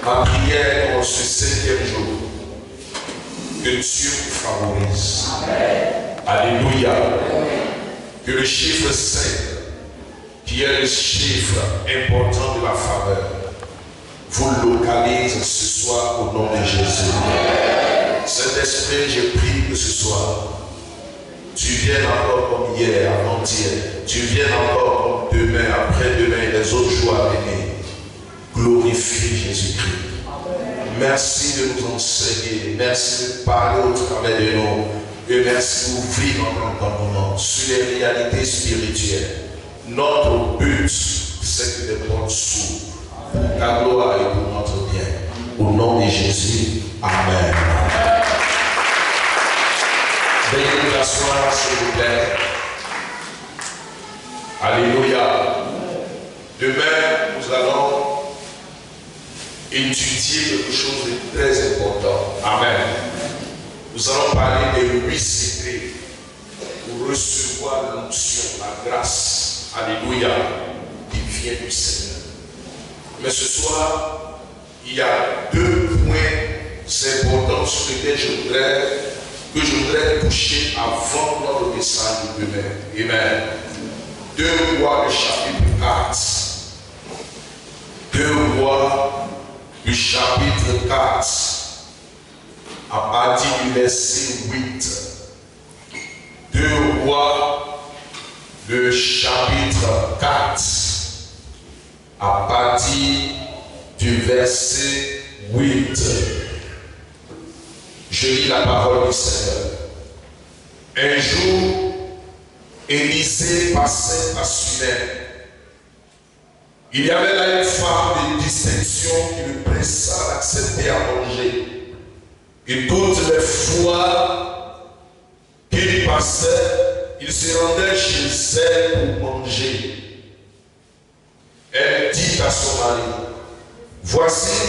Ma prière en ce 7e jour, que Dieu vous favorise. Alléluia. Que le chiffre 5, qui est le chiffre important de la faveur, vous localise ce soir au nom de Jésus. Saint-Esprit, je prie que ce soir, tu viennes encore comme hier, avant-hier, tu viennes encore comme demain, après-demain et les autres jours à venir. Glorifie Jésus-Christ. Merci de nous enseigner, merci de parler au travers de nous, et merci d'ouvrir notre entendement sur les réalités spirituelles. Notre but, c'est que les portes s'ouvrent pour ta gloire et pour notre bien. Au nom de Jésus, Amen. Veuillez vous asseoir, s'il vous plaît. Alléluia. Demain, nous allons étudier quelque chose de très important. Amen. Nous allons parler des 8 secrets pour recevoir l'onction, la grâce. Alléluia. Qui vient du Seigneur. Mais ce soir, il y a 2 points importants sur lesquels je voudrais toucher avant notre message de demain. Amen. 2 Rois, le chapitre 4. 2 Rois, du chapitre 4, à partir du verset 8. 2 Rois, le chapitre 4, à partir du verset 8. Je lis la parole du Seigneur. Un jour, Élisée passait à Sunem. Il y avait là une femme de distinction qui le pressa d'accepter à manger. Et toutes les fois qu'il passait, il se rendait chez elle pour manger. Elle dit à son mari, « Voici,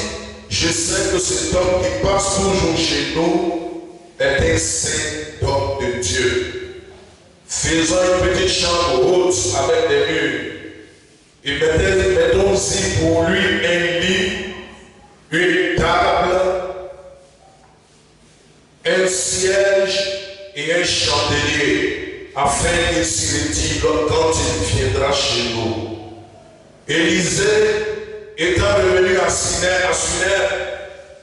je sais que cet homme qui passe toujours chez nous est un saint homme de Dieu. Faisons une petite chambre haute avec des murs. Et mettons-y pour lui un lit, une table, un siège et un chandelier, afin qu'il s'y retire quand il viendra chez nous. » Élisée, étant revenu à Sunem,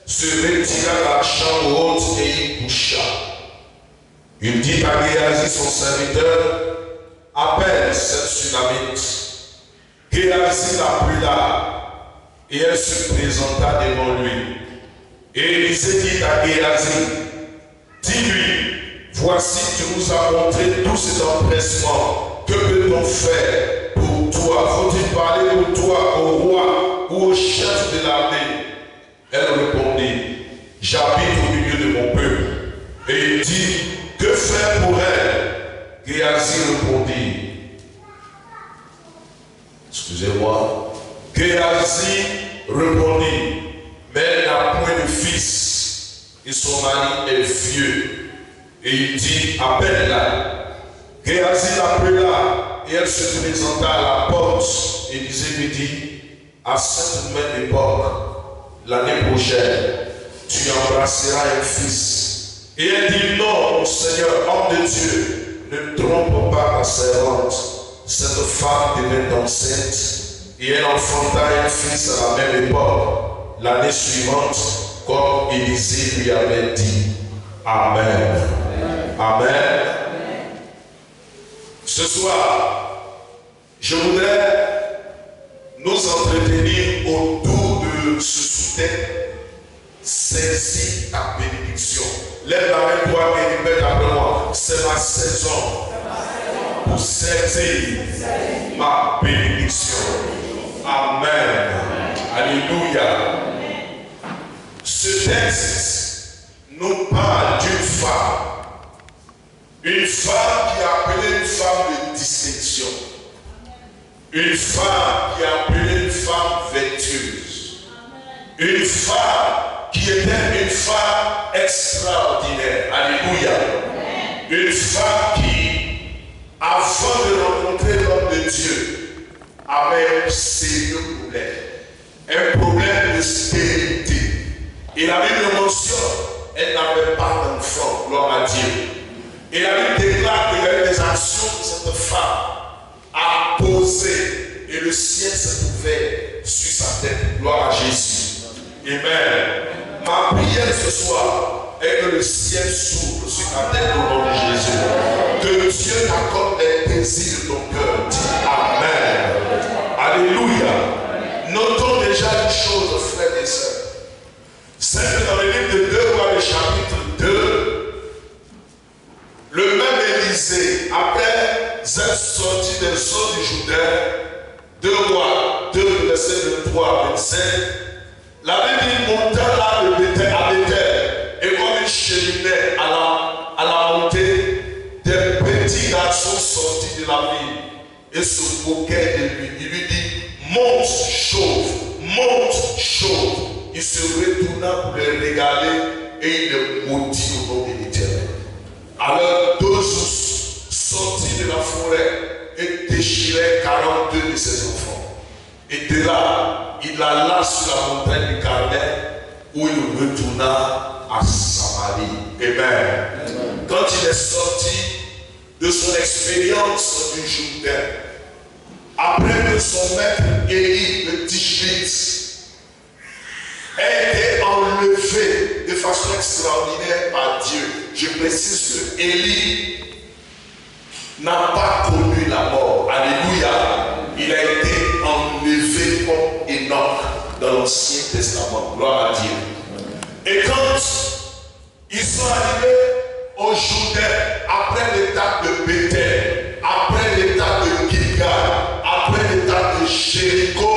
se retira dans la chambre haute et y coucha. Il dit à Géhazi, son serviteur, « Appelle cette Sunamite. » Géhazi l'appela et elle se présenta devant lui. Et Élisée dit à Géhazi, dis-lui, voici tu nous as montré tous ces empressements. Que peut-on faire pour toi? Faut-il parler pour toi au roi ou au chef de l'armée? Elle répondit, j'habite au milieu de mon peuple. Et il dit, que faire pour elle? Géhazi répondit, excusez-moi. Géhazi répondit, mais elle n'a point de fils, et son mari est vieux. Et il dit, appelle-la. Géhazi l'appela, et elle se présenta à la porte. Élisée lui dit, à cette même époque, l'année prochaine, tu embrasseras un fils. Et elle dit, non, mon Seigneur, homme de Dieu, ne trompe pas ta servante. Cette femme devint enceinte et elle enfanta un fils à la même époque, l'année suivante, comme Élisée lui avait dit. Amen. Amen. Amen. Ce soir, je voudrais nous entretenir autour de ce sous-thème. Saisis ta bénédiction. Lève la main toi et répète après moi. C'est ma saison pour saisir ma bénédiction. Amen. Alléluia. Ce texte nous parle d'une femme. Une femme qui est appelée une femme de distinction. Une femme qui est appelée une femme vertueuse. Une femme qui était une femme extraordinaire. Alléluia. Une femme qui, avant de rencontrer l'homme de Dieu, avait un sérieux problème. Un problème de stérilité. Et la Bible mentionne, elle n'avait pas d'enfant, gloire à Dieu. Et la Bible déclare qu'il y a eu des actions que cette femme a posées et le ciel s'est ouvert sur sa tête. Gloire à Jésus. Amen. Ma prière ce soir est que le ciel s'ouvre sur ta tête au nom de Jésus. Que Dieu t'accorde les désirs de ton cœur. Dis Amen. Alléluia. Notons déjà une chose, frères et sœurs. C'est que dans le livre de 2 Rois, le chapitre 2, le même Élisée, après être sorti des eaux du Jourdain, 2 Rois 2, verset 23 à 27, la Bible monta là le bétail à Béthel, et comme il cheminait à la montée, des petits garçons sortis de la ville et se moquaient de lui. Il lui dit, monte chauve, monte chauve. Il se retourna pour les regarder et il les maudit au nom de l'Éternel. Alors 2 ours sortis de la forêt et déchiraient 42 de ses enfants. Et de là, il alla sur la montagne du Carmel où il retourna à Samarie. Amen. Quand il est sorti de son expérience du Jourdain, après que son maître Élie le Tishbite a été enlevé de façon extraordinaire par Dieu. Je précise que Élie n'a pas connu la mort. Alléluia. Il a été enlevé comme Enoch dans l'Ancien Testament. Gloire à Dieu. Et quand ils sont arrivés au Jourdain, après l'étape de Béthel, après l'étape de Gilgal, après l'étape de Jéricho,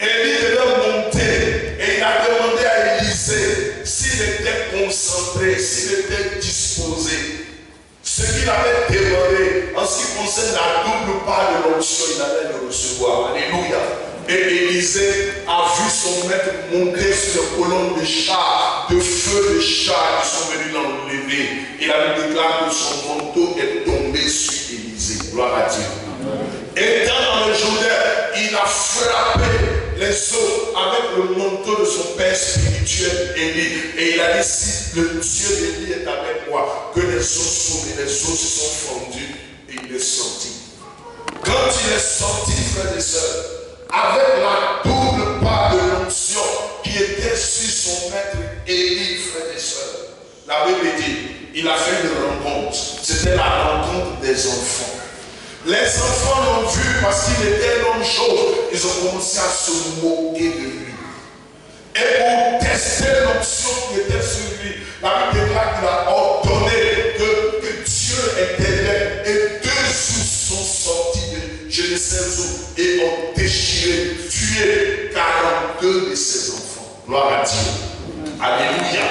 Élie devait monter et il a demandé à Élisée s'il était concentré, s'il était disposé. Ce qu'il avait demandé en ce qui concerne la double part de l'onction, il allait le recevoir. Alléluia. Et Élisée a vu son maître monter sur le colonne de chars, de feu de chars qui sont venus l'enlever. Il a déclaré que son manteau est tombé sur Élisée. Gloire à Dieu. Étant dans le Jourdain, il a frappé les eaux avec le manteau de son père spirituel Élie. Et il a dit, si le Dieu d'Élie est avec moi, que les eaux s'ouvrent et les eaux se sont fendues. Et il est sorti. Quand il est sorti, frères et sœurs, avec la double part de l'onction qui était sur son maître Élie, frères et sœurs, la Bible dit, il a fait une rencontre. C'était la rencontre des enfants. Les enfants l'ont vu parce qu'il était un homme chauve. Ils ont commencé à se moquer de lui. Et pour tester l'onction qui était sur lui, la Bible déclare qu'il a ordonné que Dieu intervienne. Et 2 ours sont sortis de je ne sais où et ont déchiré, tué 42 de ses enfants. Gloire à Dieu. Alléluia.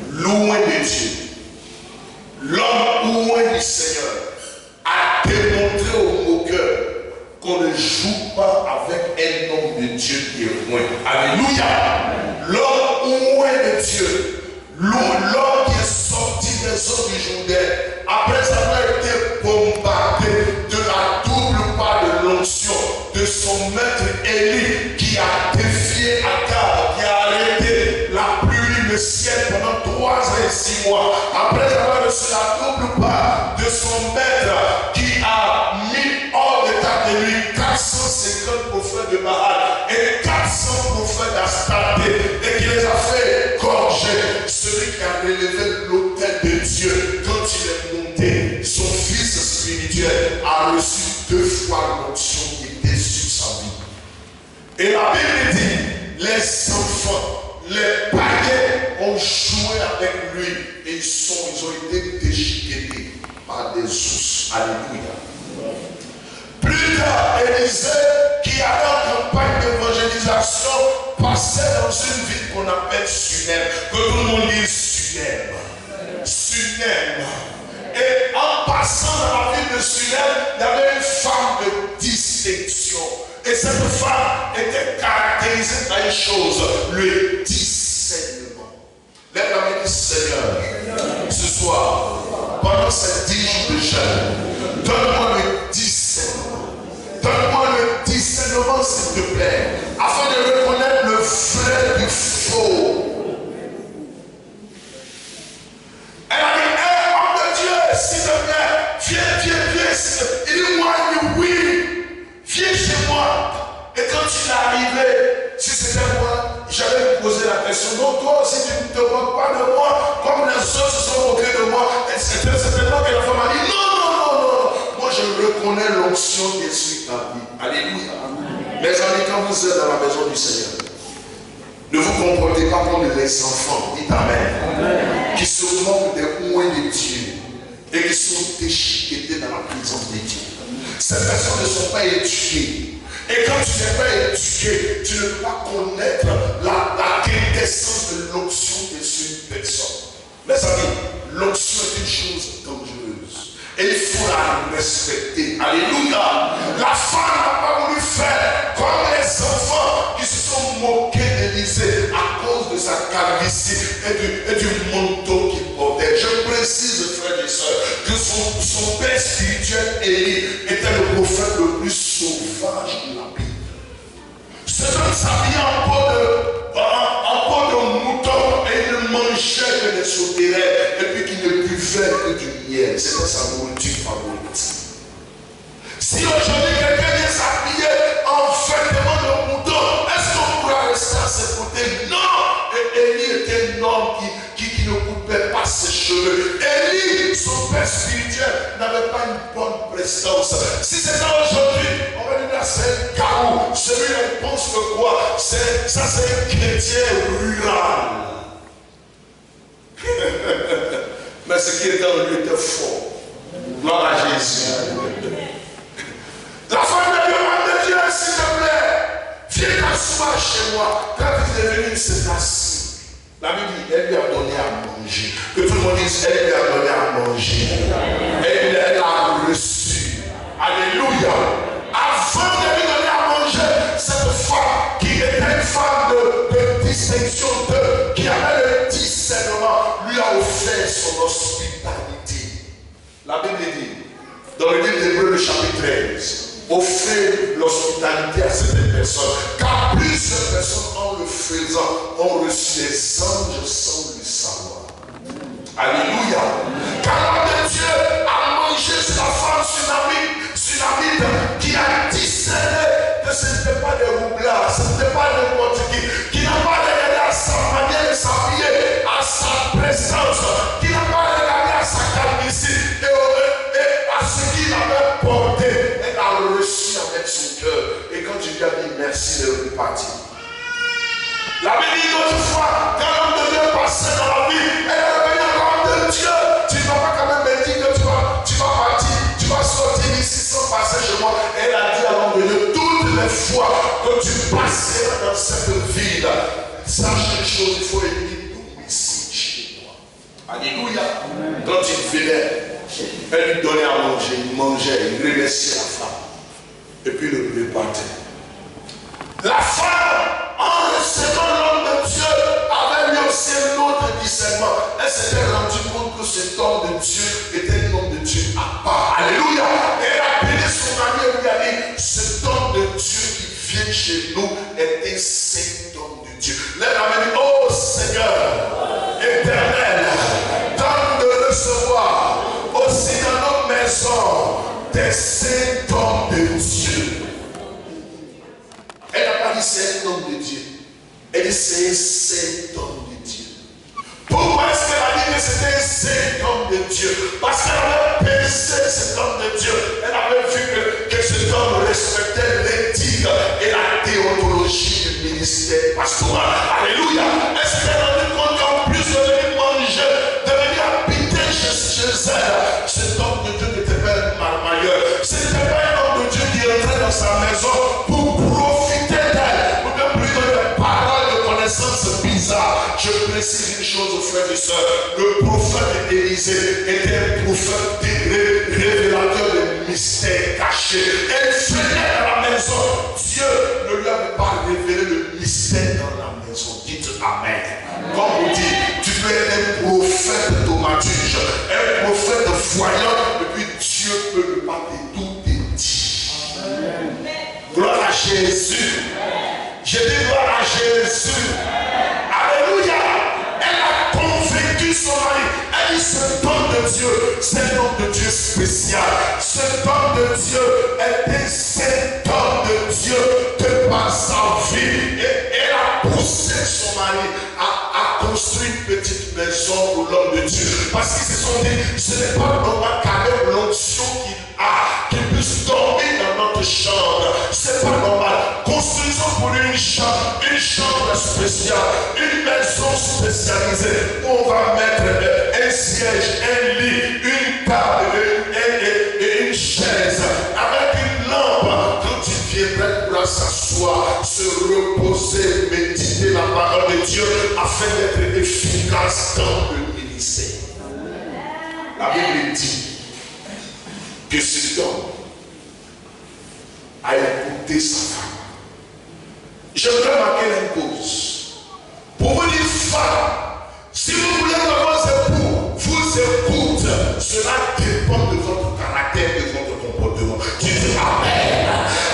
Loin de Dieu. L'homme loin du Seigneur a démontré aux moqueurs qu'on ne joue pas avec un homme de Dieu qui est loin. Alléluia. L'homme loin de Dieu, l'homme qui est sorti des eaux du Jourdain, après avoir été bombardé de la double part de l'onction de son maître Élie, qui a défié Akab, qui a arrêté la pluie, le ciel pendant 3 ans et 6 mois, après avoir reçu la double part de son maître, qui a mis hors d'état de lui 450 prophètes de Baal et 400 prophètes d'Astarté, et qui les a fait gorger. Celui qui a relevé l'autel de Dieu, quand il est monté, son fils spirituel a reçu 2 fois l'onction qui était sur sa vie. Et la Bible dit, les enfants, les païens ont joué avec lui et ils ont été déchiquetés par des ours. Alléluia. Plus tard, Élisée, qui avait en campagne d'évangélisation, passait dans une ville qu'on appelle Sunem, que tout le monde dit Sunem. Sunem. Et en passant dans la ville de Sunem, il y avait une femme de distinction. Et cette femme était caractérisée par une chose, le discernement. Lève la main du Seigneur, ce soir, pendant ces 10 jours de jeûne, donne-moi le discernement. Donne-moi le discernement, s'il te plaît, afin de reconnaître le vrai du faux. maison, toi aussi tu ne te moques pas de moi, comme les autres se sont moqués de moi. Et c'était certainement que la femme a dit, non. Moi je reconnais l'onction qui est sur ta vie. Alléluia. Mes amis, quand vous êtes dans la maison du Seigneur, ne vous comportez pas comme les enfants, dites Amen, qui se moquent des moins de Dieu et qui sont déchiquetés dans la présence de Dieu. Ces personnes ne sont pas éduquées. Et quand tu n'es pas éduqué, tu ne peux pas connaître la quintessence de l'onction qui est sur une personne. Mes amis, l'onction est une chose dangereuse. Et il faut la respecter. Alléluia. La femme n'a pas voulu faire comme les enfants qui se sont moqués d'Élisée à cause de sa calvitie et du manteau qu'il portait. Je précise, frères et sœurs, que son père spirituel, Élie, était le prophète le plus sauvage de la Bible. Cet homme s'habillait en peau de mouton et il ne mangeait que des sauterelles et puis qu'il ne buvait que du miel. C'était sa nourriture favorite. Si aujourd'hui quelqu'un vient s'habiller en vêtements de mouton, est-ce qu'on pourra rester à ses côtés? Non! Et Élie était un homme qui ne coupait pas ses cheveux. Élie, son père spirituel, n'avait pas une bonne prestance. Si c'était aujourd'hui, on va dire là, c'est un carreau. Celui-là, il pense que quoi? Ça, c'est un chrétien rural. Mais ce qui était en lui était fort. Gloire à Jésus. La femme de Dieu m'a dit, s'il te plaît, viens t'asseoir chez moi. Quand il est venu, il s'est assis. La Bible dit, elle lui a donné à manger. Que tout le monde dise, elle lui a donné à manger. Elle l'a reçu. Alléluia. Avant de lui donner à manger, cette femme qui était une femme de distinction, qui avait le discernement, lui a offert son hospitalité. La Bible dit, dans le livre d'Hébreux, le chapitre 13, offrir l'hospitalité à certaines personnes, car plusieurs personnes en le faisant ont reçu les anges sans le savoir. Alléluia. Car l'homme de Dieu a mangé sur la femme Sunamite qui a discerné que ce n'était pas des roublards, ce n'était pas n'importe qui n'a pas regardé à sa manière de s'habiller, à sa présence, qui n'a pas regardé à sa calvitie et à ce qu'il avait porté. Elle a reçu avec son cœur. Et quand tu lui as dit merci, elle est repartie. La Bible dit autrefois, quand l'homme de Dieu passait dans la vie, elle est revenue comme de Dieu. Tu ne vas pas quand même me dire que tu vas partir, tu vas sortir ici sans passer chez moi. Elle a dit à l'homme de Dieu, toutes les fois que tu passeras dans cette ville, sache une chose, il faut venir ici chez moi. Alléluia. Quand il venait, elle lui donnait à manger, il mangeait, il remerciait la femme. Et puis le repartait. La femme, en recevant l'homme de Dieu, avait lui aussi un autre discernement. Elle s'était rendue compte que cet homme de Dieu était un homme de Dieu à part. Alléluia. Et elle a appelé son ami et lui a dit, cet homme de Dieu qui vient chez nous est un saint homme de Dieu. Elle a dit, oh Seigneur, éternel, donne de recevoir aussi dans notre maison des saints hommes de Dieu. Elle n'a pas dit c'est un homme de Dieu. Elle dit c'est un saint homme de Dieu. Pourquoi est-ce qu'elle a dit que c'était un saint homme de Dieu? Parce qu'elle avait pensé cet homme de Dieu. Elle avait vu que cet homme respectait l'éthique et la théologie du ministère pastoral. Alléluia. Est-ce qu'elle a dit qu'en plus de venir manger, de venir habiter chez elle, cet homme de Dieu n'était pas un marmailleur. Ce n'était pas un homme de Dieu qui entrait dans sa maison pour profiter d'elle, ou bien plutôt des paroles de connaissance bizarres. Je précise une chose aux frères et sœurs. Le prophète Élisée était un prophète révélateur de mystères cachés. Elle venait dans la maison. Dieu ne lui avait pas révélé le mystère dans la maison. Dites Amen. Comme vous dites, tu peux être un prophète domatige, un prophète voyant, et puis Dieu peut ne pas te tout te dire. Gloire à Jésus. Je dis gloire à Jésus. Alléluia. Elle a convaincu son mari. Elle dit cet homme de Dieu, c'est un homme de Dieu spécial. Cet homme de Dieu est cet homme de Dieu de par sa vie. Et elle a poussé son mari à construit une petite maison pour l'homme de Dieu. Parce qu'ils se sont dit, ce n'est pas normal qu'avec l'onction qu'il a, qu'il puisse dormir dans notre chambre. C'est pas normal. Construisons pour lui une chambre spéciale, une maison spécialisée où on va mettre un siège, un lit, une table et une chaise avec une lampe. Quand il viendrait pour s'asseoir, se reposer, méditer la parole de Dieu afin d'être efficace dans le ministère. La Bible dit que cet homme a écouté sa femme. Je voudrais marquer une cause. Pour vous dire, femme, si vous voulez avoir vos époux, vous écoute. Cela dépend de votre caractère, de votre comportement. Tu dis Amen.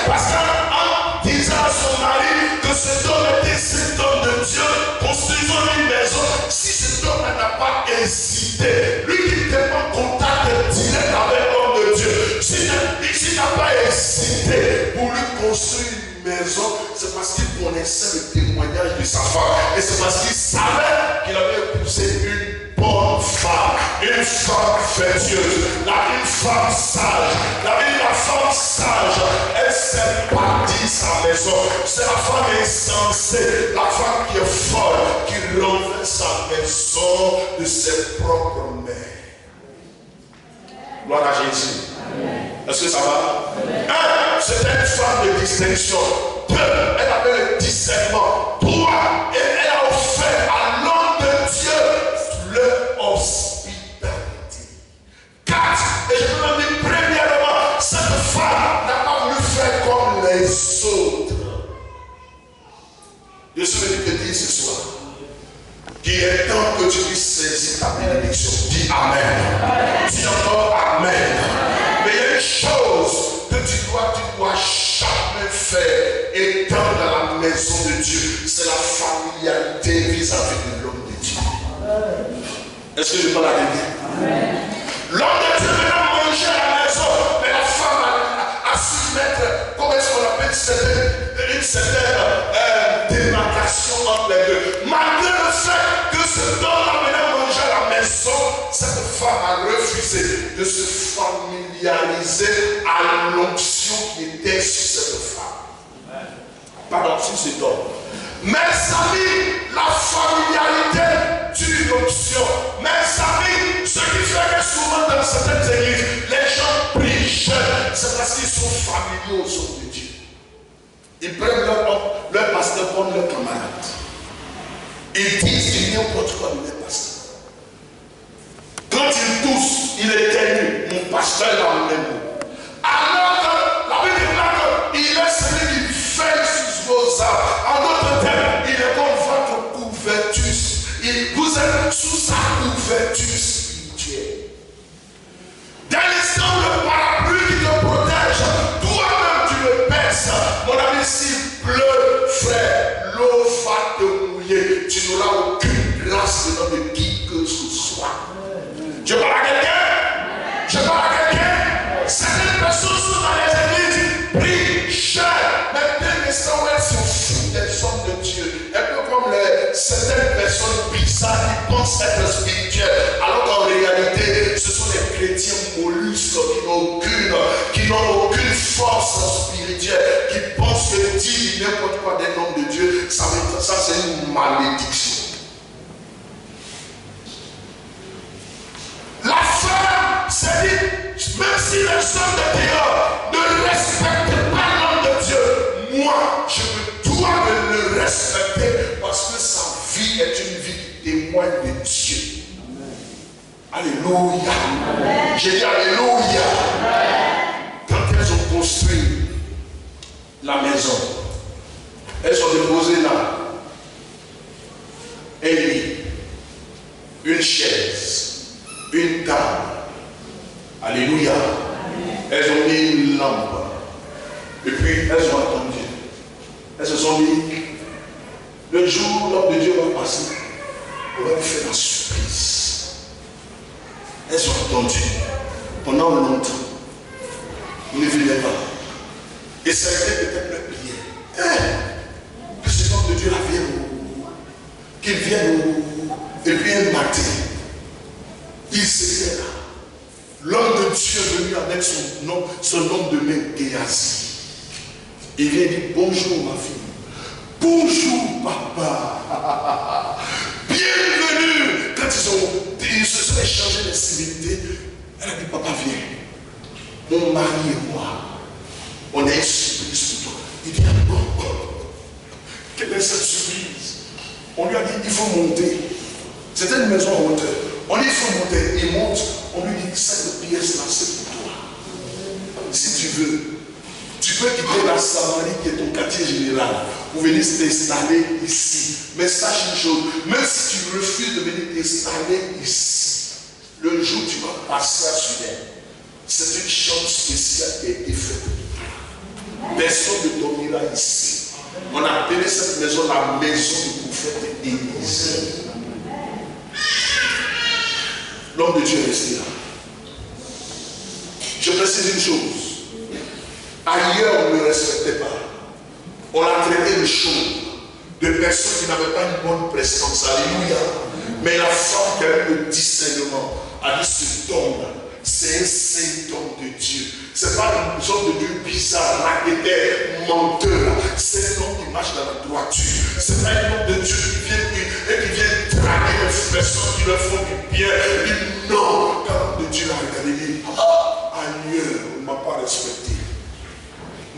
Parce qu'en disant à son mari que cet homme était cet homme de Dieu, construisons une maison, si cet homme n'a pas hésité, lui qui n'était pas en contact direct avec l'homme de Dieu, s'il n'a pas hésité pour lui construire une maison, c'est parce qu'il connaissait le témoignage de sa femme et c'est parce qu'il savait qu'il avait épousé une bonne femme, une femme vertueuse, une femme sage. La femme sage, elle sait bâtir sa maison. C'est la femme insensée, la femme qui est folle, qui renverse sa maison de ses propres mains. Gloire à Jésus. Est-ce que ça va? C'était une femme de distinction. 2, elle avait le discernement. 3, elle a offert à l'homme de Dieu leur hospitalité. 4, et je peux même dire premièrement, cette femme n'a pas voulu faire comme les autres. Je suis venu te dire ce soir qu'il est temps que tu puisses saisir ta bénédiction. Dis Amen. Dis encore Amen. Mais il y a une chose que tu dois jamais faire étant dans la maison de Dieu. C'est la familiarité vis-à-vis de l'homme de Dieu. Est-ce que je peux la dire? L'homme de Dieu venait manger à la maison, mais la femme a su mettre, comment est-ce qu'on appelle une certaine démarcation entre les deux. Malgré le fait que cet homme venait manger à la maison, cette femme a refusé de se familiariser à l'onction qui était sur cette femme. Pardon, sur cet homme. Mes amis, la familiarité d'une onction. Mes amis, ce qui fait que souvent dans certaines églises, les gens prient jeunes, c'est parce qu'ils sont familiers aux hommes de Dieu. Ils prennent leur pasteur comme leur camarade. Ils disent n'importe quoi de leur pasteur. Quand ils toussent, il éternue. Mon pasteur est dans le même mot. Alors que la Bible dit qu'il est celui qui veille sur vos âmes. En d'autres termes, il est comme votre couverture. Vous êtes sous sa couverture spirituelle. Dès l'instant où le parapluie qui te protège, toi-même tu le baisses. Mon ami, s'il pleut, frère, l'eau va te mouiller. Tu n'auras aucune grâce de qui que ce soit. Je parle à quelqu'un? Je parle à quelqu'un? Certaines personnes sont dans les églises, prient, cher, mais dès l'instant où elles sont fous des hommes de Dieu, un peu comme certaines personnes bizarres qui pensent être spirituelles, alors qu'en réalité, ce sont des chrétiens mollusques qui n'ont aucune force spirituelle, qui pensent que dire n'importe quoi des noms de Dieu, ça c'est une malédiction. La femme s'est dit, même si les hommes de dehors ne respectent pas l'homme de Dieu, moi, je me dois de le respecter parce que sa vie est une vie qui témoigne de Dieu. Alléluia. J'ai dit Alléluia. Quand elles ont construit la maison, elles ont déposé là un lit, une chaise, une table. Alléluia. Elles ont mis une lampe. Et puis elles ont attendu. Elles se sont dit, le jour où l'homme de Dieu va passer, on va lui faire la surprise. Elles ont attendu pendant longtemps. Il ne venait pas. Et ça a été peut-être leur prière. Que cet homme de Dieu la vienne. Qu'il vienne Et puis un matin, il s'était là. L'homme de Dieu est venu avec son nom de main, Géasi. Il vient dire bonjour ma fille. Bonjour papa. Bienvenue. Quand ils se sont échangés les civilités, elle a dit papa viens. Mon mari et moi, on est surprise pour toi. Il dit bon, quelle est cette surprise? On lui a dit il faut monter. C'était une maison en hauteur. On dit il faut monter. Il monte. On lui dit cette pièce là c'est pour toi. Si tu veux, tu peux quitter la Samarie qui est ton quartier général pour venir t'installer ici. Mais sache une chose, même si tu refuses de venir t'installer ici, le jour où tu vas passer à Sudan, c'est une chambre spéciale qui a été faite. Personne ne dormira ici. On a appelé cette maison la maison du prophète Élisée. L'homme de Dieu est resté là. Je précise une chose. Ailleurs, on ne le respectait pas. On l'a traité de chaud, de personnes qui n'avaient pas une bonne prestance. Alléluia. Mais la femme qui a eu le discernement a dit ce homme-là, c'est un saint homme de Dieu. Ce n'est pas une homme de Dieu bizarre, raqueteur, menteur. C'est un homme qui marche dans la droiture. Ce n'est pas un homme de Dieu qui vient draguer les personnes qui leur font du bien. Il dit non. Quand l'homme de Dieu l'a regardé, il dit ailleurs, on ne m'a pas respecté.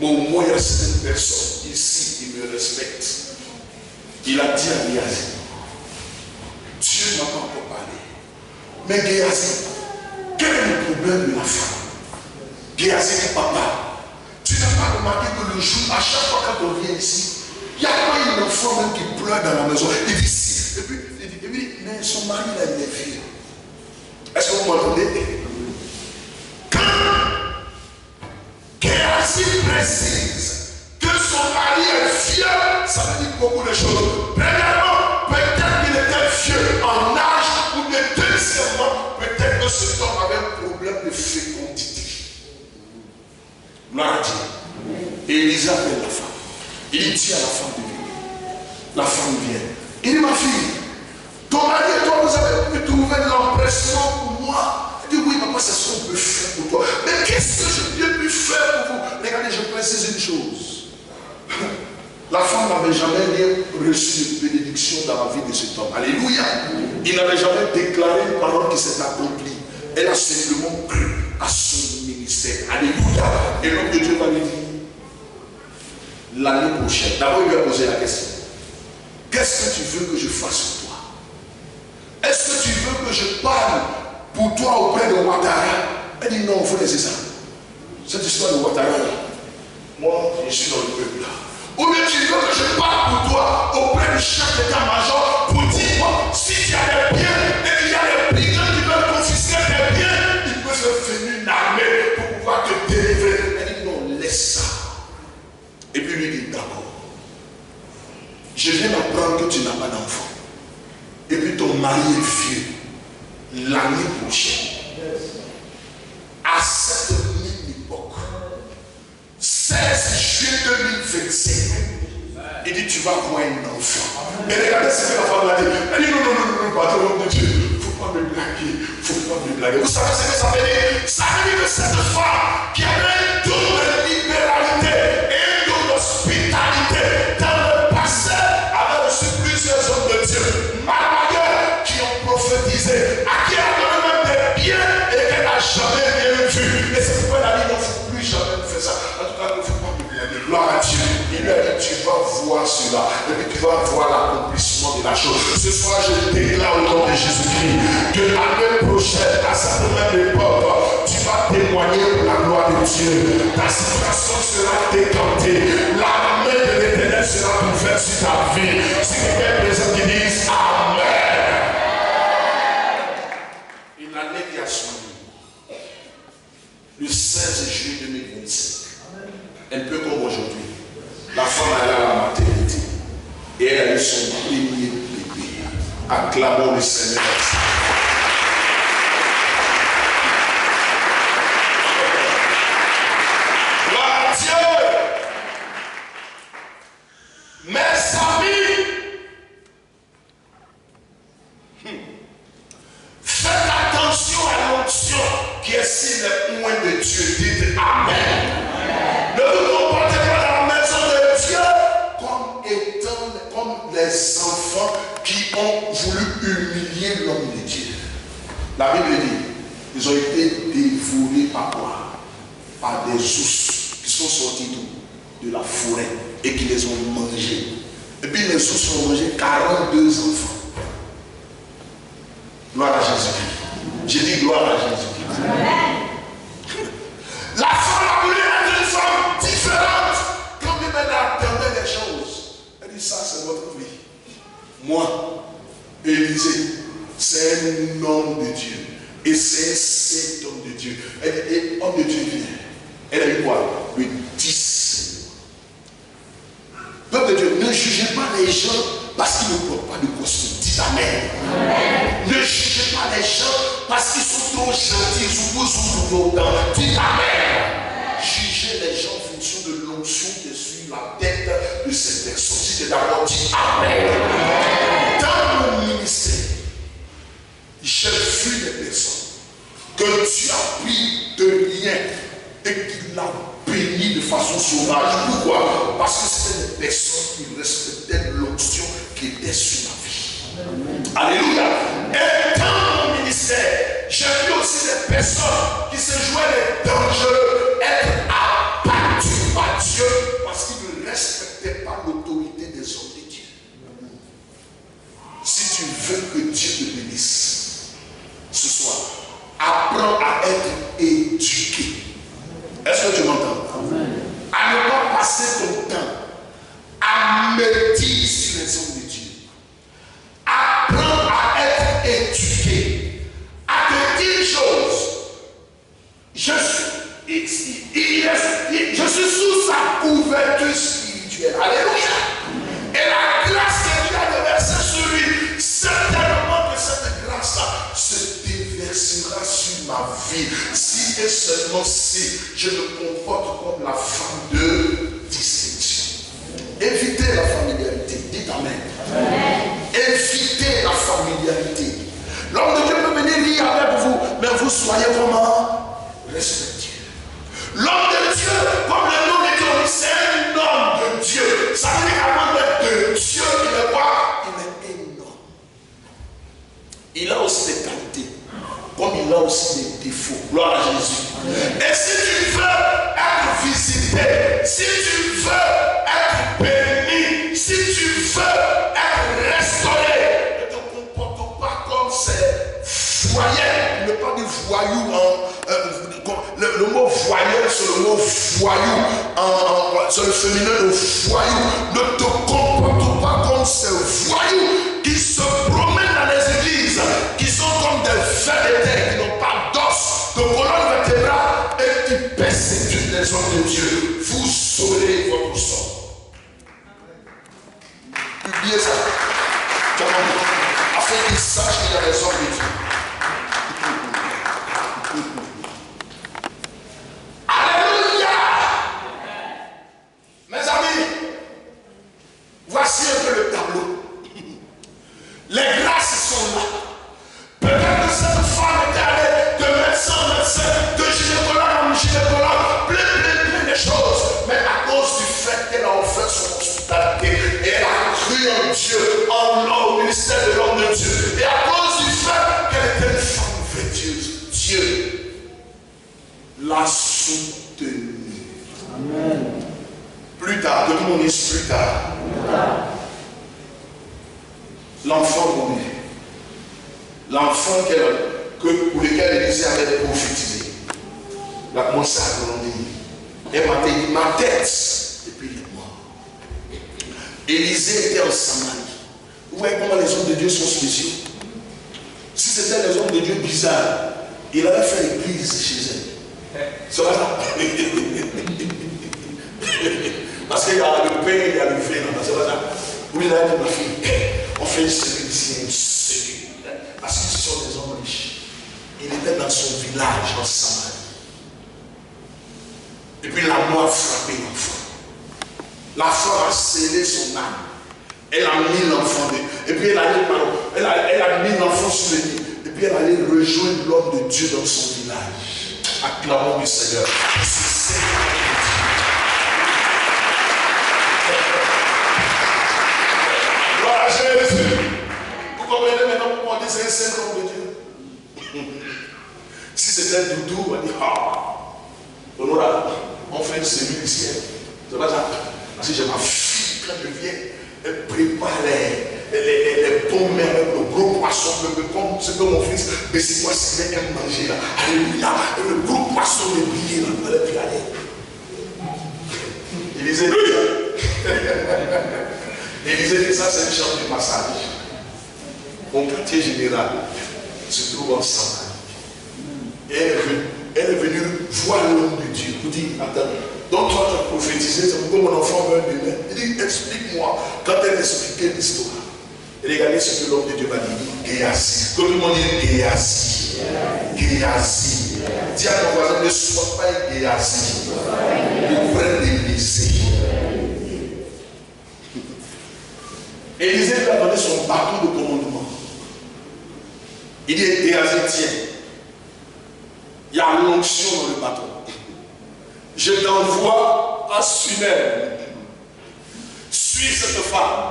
Mais au moins, il y a certaines personnes ici qui me respectent. Il a dit à Géasi, Dieu ne m'a pas encore parlé. Mais Géasi, quel est le problème de la femme? Géasi dit, papa, tu n'as pas remarqué que le jour, à chaque fois quand on vient ici, il n'y a pas une enfant même qui pleure dans la maison. Il dit si. Et puis, il dit, mais son mari, il a une fille. Est-ce que vous m'entendez? Quand Géasi précise que son mari est vieux, ça veut dire beaucoup de choses. Premièrement, peut-être qu'il était vieux en âge, ou de deuxièmement, peut-être que cet homme avait un problème de fécondité. Gloire à Dieu. Et Élisée appelle la femme. Il dit à la femme de venir. La femme vient. Il dit, ma fille, ton mari et toi, vous avez pu trouver de l'empressement pour moi. Il dit, oui, papa, c'est ce qu'on peut faire pour toi. Mais qu'est-ce que je peux faire pour vous? Regardez, je précise une chose. La femme n'avait jamais reçu de bénédiction dans la vie de cet homme. Alléluia. Il n'avait jamais déclaré une parole qui s'est accomplie. Elle a simplement cru à son ministère. Alléluia. Et l'homme de Dieu va lui dire, l'année prochaine, d'abord il lui a posé la question. Qu'est-ce que tu veux que je fasse pour toi? Est-ce que tu veux que je parle pour toi auprès de Ouattara? Elle dit non, il faut laisser ça. Cette histoire de Ouattara, moi, je suis dans le peuple là. Ou bien tu veux que je parle pour toi auprès du chef d'état-major pour dire quoi? Si tu as des biens et qu'il y a des brigands qui veulent confisquer tes biens, ils peuvent se venir une armée pour pouvoir te délivrer. Elle dit non, laisse ça. Et puis lui dit d'accord. Je viens d'apprendre que tu n'as pas d'enfant. Et puis ton mari est vieux. L'année prochaine, à cette même époque, 16 juillet 2025, il dit tu vas avoir un enfant. Et regardez ce que la femme a dit. Elle dit non, pardon de Dieu, il ne faut pas me blaguer, Vous savez ce que ça veut dire? Ça veut dire que cette femme qui avait un don de libéralité et un don d'hospitalité dans le passé avait reçu plusieurs hommes de Dieu, malades qui ont prophétisé, à qui elle a donné même des biens et qu'elle n'a jamais rien vu. Et c'est pourquoi elle a dit non, il ne faut plus jamais faire ça. En tout cas, il ne faut pas me blaguer. Gloire à Dieu. Il lui a dit tu vas voir cela et puis tu vas voir l'accomplissement de la chose. Ce soir, je déclare au nom de Jésus-Christ que l'année prochaine, à cette même époque, tu vas témoigner pour la gloire de Dieu. Ta situation sera décantée. La main de l'Éternel sera ouverte sur ta vie. Si quelqu'un est présent qui dit Amen. Une année qui a suivi, le 16 juillet 2025, un peu comme aujourd'hui, la femme est allée à la maternité et elle a eu son premier bébé. Acclamons le Seigneur. Gloire à Dieu. Mes amis, enfants qui ont voulu humilier l'homme de Dieu. La Bible dit, ils ont été dévorés par quoi? Par des ours qui sont sortis de la forêt et qui les ont mangés. Et puis les ours ont mangé 42 enfants. Gloire à Jésus-Christ. J'ai dit gloire à Jésus-Christ. La femme a voulu être une femme différente. Quand elle attendait les choses, elle dit ça c'est votre vie. Moi, Élisée, c'est un homme de Dieu. Et c'est cet homme de Dieu. Elle dit, et homme de Dieu vient. Elle a eu quoi? Le 10. Peuple de Dieu, ne jugez pas les gens parce qu'ils ne portent pas de costume. Dites Amen. Ne jugez pas les gens parce qu'ils sont trop gentils, ils sont trop autant. Dites Amen. Jugez les gens en fonction de l'onction qui est sur la tête de cette personne. Si c'est d'abord dit Amen. Dans mon ministère, j'ai vu des personnes que Dieu a pris de rien et qu'il a béni de façon sauvage. Pourquoi? Parce que c'était des personnes qui respectaient l'onction qui était sur la vie. Alléluia. Et dans mon ministère, j'ai vu aussi des personnes qui se jouaient les dangereux, être abattus par Dieu parce qu'ils ne respectaient pas l'autorité des hommes de Dieu. Si tu veux que Dieu te bénisse ce soir, apprends à être éduqué. Est-ce que tu m'entends? À ne pas passer ton temps à méditer sur les hommes de Dieu. Apprends à être éduqué. À te dire une chose. Je suis sous sa couverture spirituelle. Alléluia. Et la grâce que Dieu a déversée sur lui, certainement que cette grâce-là se déversera sur ma vie. Si et seulement si je me comporte comme la femme de distinction. Évitez la familiarité. Dites Amen. Évitez la familiarité. L'homme de Dieu peut venir lire avec vous, mais vous soyez vraiment respectueux. L'homme de Dieu, comme le nom de Dieu, c'est un homme de Dieu. Ça veut dire qu'avant d'être de Dieu, il est quoi? Il est un homme. Il a aussi des qualités, comme il a aussi des défauts. Gloire à Jésus. Et si tu veux être visité, si tu veux être béni, si tu veux être restauré, ne te comporte pas comme ces voyelles. Ne pas dire voyou. Le mot voyeur, c'est le mot voyou. C'est le féminin de voyou. Ne te comporte pas comme ces voyous qui se promènent dans les églises, qui sont comme des vers de terre, qui n'ont pas d'os, de colonne vertébrale et qui persécutent les hommes de Dieu. Vous saurez votre sort. Publiez ça. Afin qu'ils sachent qu'il y a des hommes de Dieu. Alléluia. Mes amis, voici un peu le tableau. Les grâces sont là. Peut-être que cette femme était allée de médecin en médecin, de gynécologue en gynécologue, plein de choses. Mais à cause du fait qu'elle a offert son hospitalité et elle a cru en Dieu, au ministère de l'homme de Dieu, et à cause du fait qu'elle était une femme vertueuse, Dieu l'a soutenue. Amen. Plus tard, que tout le monde dise plus tard. L'enfant mourut. L'enfant pour lequel Élisée avait prophétisé. Il a commencé à grandir. Et m'a dit, ma tête, et puis il est mort. Élisée était en Samarie. Vous voyez comment les hommes de Dieu sont spéciaux. Si c'était les hommes de Dieu bizarres, il avait fait l'église chez elle. C'est vrai ça. Parce qu'il y a le père et il y a le frère. C'est vrai ça. Oui, il a dit ma fille, on fait une cellule ici, une cellule. Parce que ce sont des hommes riches. Il était dans son village en Samarie. Et puis la mort a frappé l'enfant. La femme a scellé son âme. Elle a mis l'enfant. Et puis elle a mis l'enfant sur le lit. Et puis elle allait rejoindre l'homme de Dieu dans son village. Acclamons du Seigneur. C'est gloire à Jésus. dit c'est un saint homme de Dieu. Si c'était un doudou, on va dire, honorable, on fait une cellule ici. C'est pas ça. Parce que j'ai ma fille, quand je viens, elle prépare les pommes, le gros poisson, comme ce que mon fils, mais c'est quoi, c'est bien manger là. Alléluia. Le gros poisson, le billet là, elle est plus allée. Il disait que ça, c'est une chambre de massage. Mon quartier général se trouve en Saint. Et elle est venue voir l'homme de Dieu pour dire, attends, donc toi tu as prophétisé, c'est pourquoi mon enfant meurt demain. Il dit, explique-moi. Quand elle expliquait l'histoire, regardez ce que l'homme de Dieu m'a dit. Géasi. Quand tout le monde dit Géasi. Géasi. Dis à ton voisin, ne sois pas un Géasi. Ne prenne l'Élysée. Élisée lui a donné son bâton de commandement. Il dit, Géasi, tiens. Il y a l'onction dans le bâton. Je t'envoie à Sunem. Suis cette femme.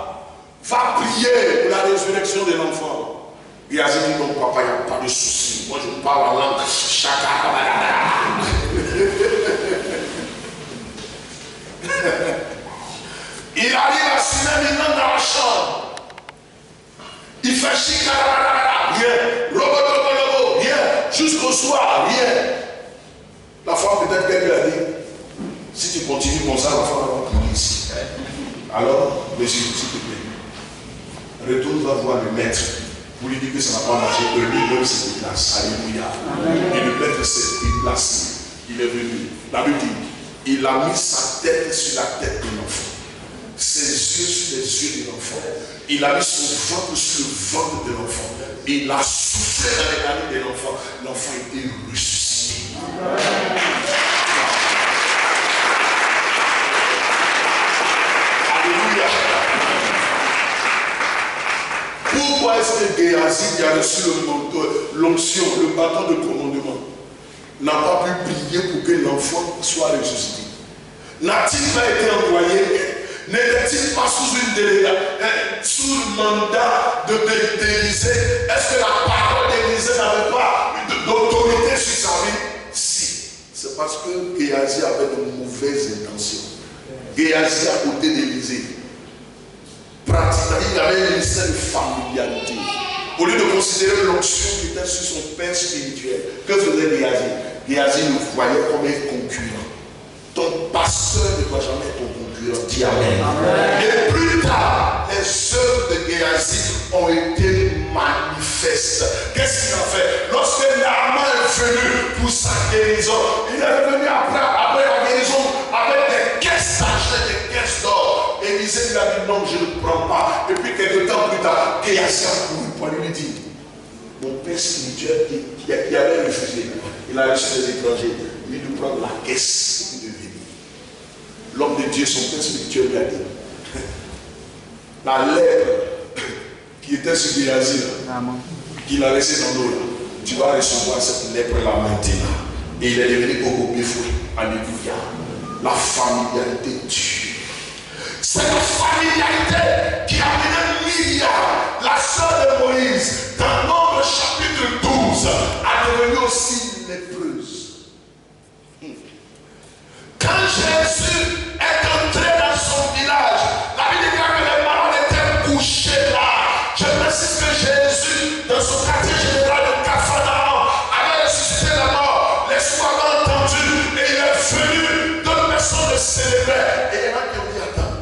Va prier pour la résurrection de l'enfant. Il a dit, non papa, il n'y a pas de souci. Moi je parle en langue. Il arrive à Sunem, il entre dans la chambre. Il fait chikarabara, rien. Robo, rien. Jusqu'au soir, rien. La femme peut-être qu'elle lui a dit, si tu continues comme ça, la femme va mourir ici. Alors, monsieur, s'il te plaît, retourne, va voir le maître pour lui dire que ça n'a pas marché, que lui-même se déplace. Alléluia. Et le maître s'est déplacé. Il est venu. La Bible dit, il a mis sa tête sur la tête de l'enfant. Ses yeux sur les yeux de l'enfant. Il a mis son ventre sur le ventre de l'enfant. Il a soufflé dans les narines de l'enfant. L'enfant était ressuscité. Alléluia. Pourquoi est-ce que Géasi qui a reçu l'onction, le bâton de commandement, n'a pas pu prier pour que l'enfant soit ressuscité? N'a-t-il pas été envoyé? N'était-il pas sous une sous le mandat d'Élisée? Est-ce que la parole d'Élisée n'avait pas d'autorité sur sa vie? Si. C'est parce que Géasi avait de mauvaises intentions. Géasi à côté d'Élisée, pratiquement, il avait un ministère de familiarité. Au lieu de considérer l'onction qui était sur son père spirituel, que faisait Géasi? Géasi le voyait comme un concurrent. Ton pasteur ne doit jamais être ton concurrent. Dis amen. Et plus tard, les œuvres de Géasi ont été manifestes. Qu'est-ce qu'il a fait? Lorsque Naaman est venu pour sa guérison, il est revenu après la guérison avec des caisses d'argent, des caisses d'or. Élisée lui a dit non, je ne prends pas. Et puis quelques temps plus tard, Géasi a couru pour lui dire, mon père spirituel qui avait refusé, il a reçu des étrangers, il lui prend la caisse. L'homme de Dieu, son père spirituel, lui a dit, la lèpre qui était sur Géasi, qu'il a laissé dans l'eau, tu vas recevoir cette lèpre-là maintenant. Et il est devenu beaucoup plus fou. Alléluia. La familiarité tue. C'est la familiarité qui a mené Myriam, la sœur de Moïse, dans Nombre chapitre 12, a devenu aussi lépreuse. Quand Jésus est entré dans son village, la Bible dit que les malades étaient couchés là. Je précise que Jésus, dans son quartier général de Capharnaüm, avait ressuscité la mort. Les soirs l'ont entendu et il est venu. D'autres personnes le célébraient. Et il y en a qui ont dit, attends,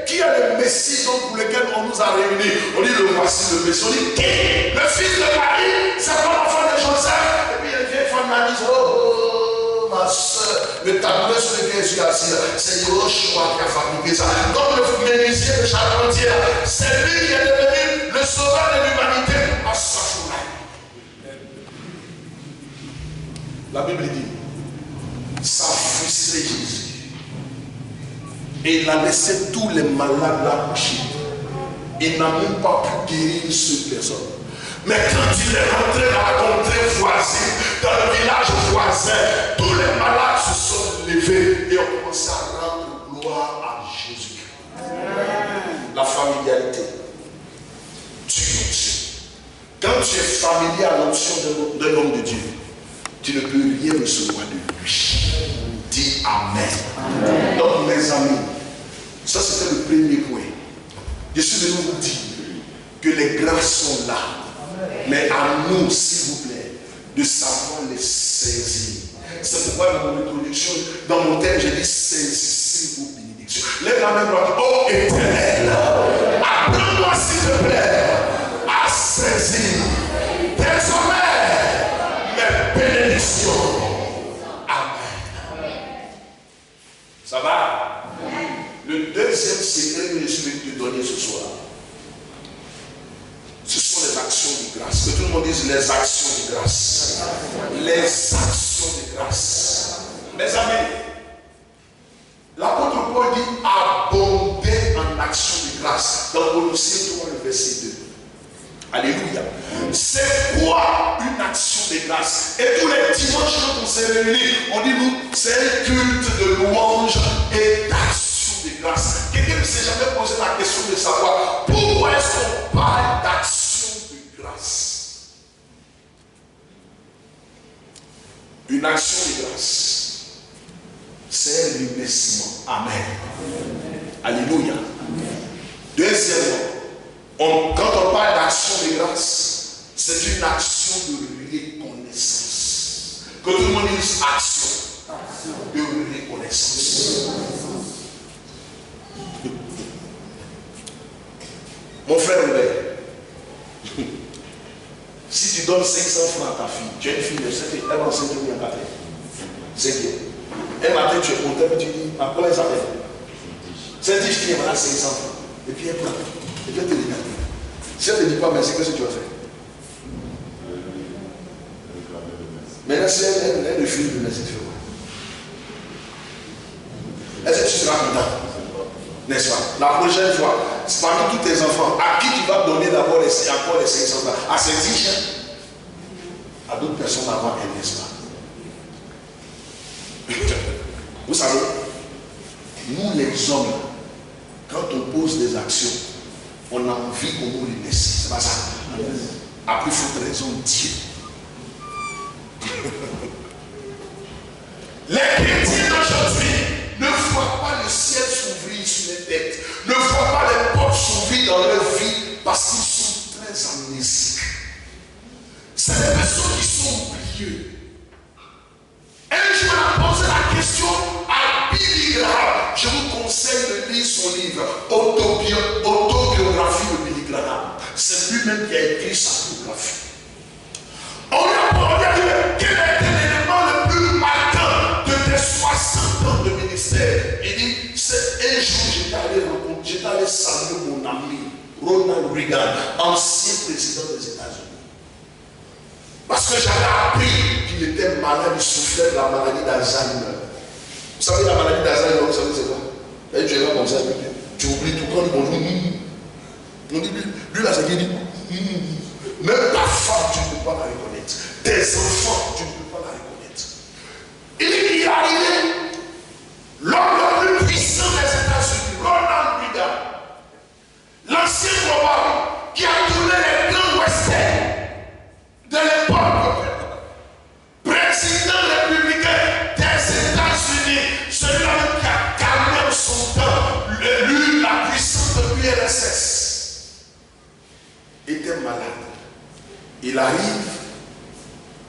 qui est le Messie pour lequel on nous a réunis? On dit, le voici le Messie. On dit, qui? Le fils de Marie, c'est pas l'enfant de Joseph. Et puis les vieilles femmes m'ont dit, ma soeur, le tableau sur lequel je suis assis, c'est Yoshua qui a fabriqué ça. Comme le menuisier de charpentier, c'est lui qui est devenu le sauveur de l'humanité à sa journée. La Bible dit, ça frustré Jésus. Et il a laissé tous les malades là coucher. Il n'a même pas pu guérir une seule personne. Mais quand il est rentré dans la contrée voisine, dans le village voisin, tous les malades se sont levés et ont commencé à rendre gloire à Jésus-Christ. La familiarité tue. tu es familier à l'onction d'un homme de Dieu, tu ne peux rien recevoir de lui. Dis Amen. Amen. Donc mes amis, ça c'était le premier point. Je suis venu vous dire que les grâces sont là. Mais à nous, s'il vous plaît, de savoir les saisir. C'est pourquoi dans mon introduction, dans mon thème, j'ai dit saisissez vos bénédictions. Lève la main droite. Oh Éternel, apprends-moi s'il te plaît à saisir désormais mes bénédictions. Amen. Ça va? Le deuxième secret que je suis venu te donner ce soir, ce sont les actions de grâce. Que tout le monde dise les actions de grâce. Les actions de grâce. Mes amis, l'apôtre Paul dit abonder en actions de grâce. Dans Colossiens 3, le verset 2. Alléluia. C'est quoi une action de grâce? Et tous les dimanches, quand on s'est réunis, on dit nous, c'est un culte de louange et d'action de grâce. Quelqu'un ne s'est jamais posé la question de savoir pourquoi est-ce qu'on parle d'action de grâce? Une action de grâce, c'est un remerciement. Amen. Alléluia. Deuxièmement, quand on parle d'action de grâce, c'est une action de reconnaissance. Que tout le monde dise action de reconnaissance. Mon frère Robert, si tu donnes 500 francs à ta fille, tu as une fille de 7 ans, elle va en 5 ans ou en 4 ans. C'est bien. Un matin, tu es content, tu dis, à quoi elle s'appelle? C'est dit, je dis, voilà 500 francs. Et puis elle prend. Et puis elle te regarde. Si elle ne te dit pas merci, qu'est-ce que tu vas faire? Maintenant, si elle refuse de merci, tu fais quoi? Est-ce que tu seras content? N'est-ce pas? La prochaine fois, parmi tous tes enfants, à qui tu vas donner d'abord encore les 500 francs? À ces 10 chiens? À d'autres personnes avant elle, n'est-ce pas? Vous savez, nous les hommes, quand on pose des actions, on a envie qu'on nous remercie. C'est pas ça? À plus forte raison, Dieu. Les chrétiens d'aujourd'hui ne voient pas le ciel s'ouvrir sur les têtes, ne voient pas les portes s'ouvrir dans leur vie parce qu'ils sont très amnésiques. C'est des personnes qui sont oublieuses. Un jour, on a posé la question à Billy Graham. Je vous conseille de lire son livre Autobiographie de Billy Graham. C'est lui-même qui a écrit sa biographie. On lui a dit quel était l'élément le plus marquant de tes 60 ans de ministère. Il dit, c'est un jour j'étais allé saluer mon ami Ronald Reagan, ancien président des États-Unis. Parce que j'avais appris qu'il était malade, il souffrait de la maladie d'Alzheimer. Vous savez la maladie d'Alzheimer, vous savez c'est quoi? Et tu es là comme ça, tu oublies tout quand bonjour. On dit, lui là, c'est qui dit. Même ta femme, tu ne peux pas la reconnaître. Tes enfants, tu ne peux pas la reconnaître. Il est arrivé l'homme le plus puissant des États-Unis, Ronald Reagan, l'ancien probable qui a tourné les grands westerns de l'époque, président républicain des États-Unis, celui-là qui a calmé en son temps l'élu la puissance de l'URSS, était malade. Il arrive,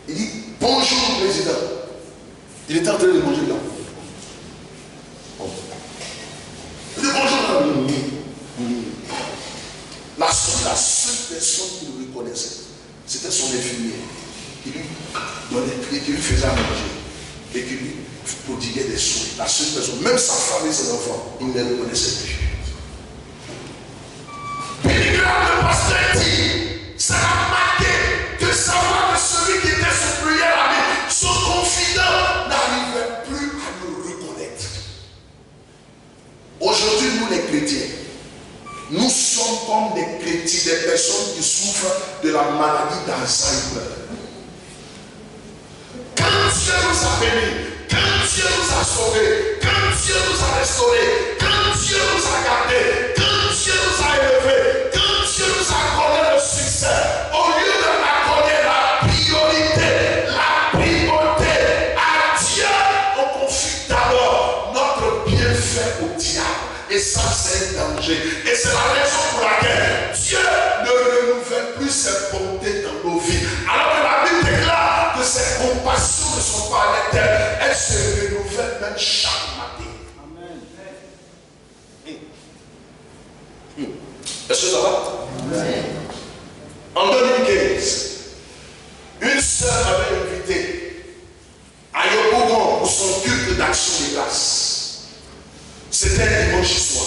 il dit bonjour président. Il était en train de manger là. Il dit bonjour. La seule personne qui le reconnaissait, c'était son infirmier. Il lui faisait à manger et qui lui prodiguait des soins. La seule personne, même sa femme et ses enfants, il ne les reconnaissait plus. Billy Graham, le pasteur, dit, ça a marqué de savoir que celui qui était son prière ami, son confident, n'arrivait plus à le reconnaître. Aujourd'hui, nous les chrétiens, nous sommes comme des chrétiens, des personnes qui souffrent de la maladie d'Alzheimer. Quand Dieu nous a bénis, quand Dieu nous a sauvés, quand Dieu nous a restaurés, quand Dieu nous a gardés, quand Dieu nous a élevés, quand Dieu nous a accordé le succès, au lieu de la Dieu ne renouvelle plus ses bontés dans nos vies. Alors que la Bible déclare que ses compassions ne sont pas à l'éternel, elles se renouvellent même chaque matin. Est-ce que ça va? Amen. En 2015, une sœur m'avait invité à Yopougon pour son culte d'action de grâce. C'était un dimanche soir.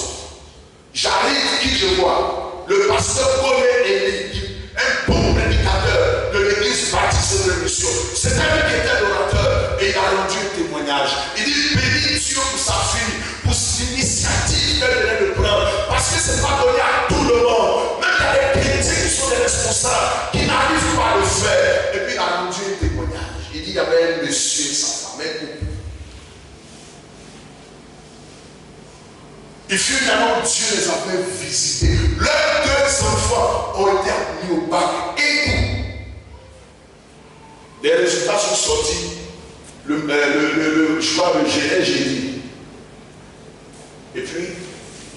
J'arrive, qui je vois? Le pasteur Collet Elie, un bon prédicateur de l'église baptiste de mission. C'était lui qui était l'orateur et il a rendu un témoignage. Il dit bénis Dieu pour sa fille, pour l'initiative qu'elle venait de prendre. Parce que ce n'est pas donné à tout le monde. Même il y a des chrétiens qui sont des responsables, qui n'arrivent pas à le faire. Et puis il a rendu un témoignage. Il dit il y avait un monsieur et sa femme, un couple. Il fut finalement Dieu les avait visités. Leurs deux enfants ont été admis au bac et tout. Les résultats sont sortis. Je crois le jeudi. Et puis,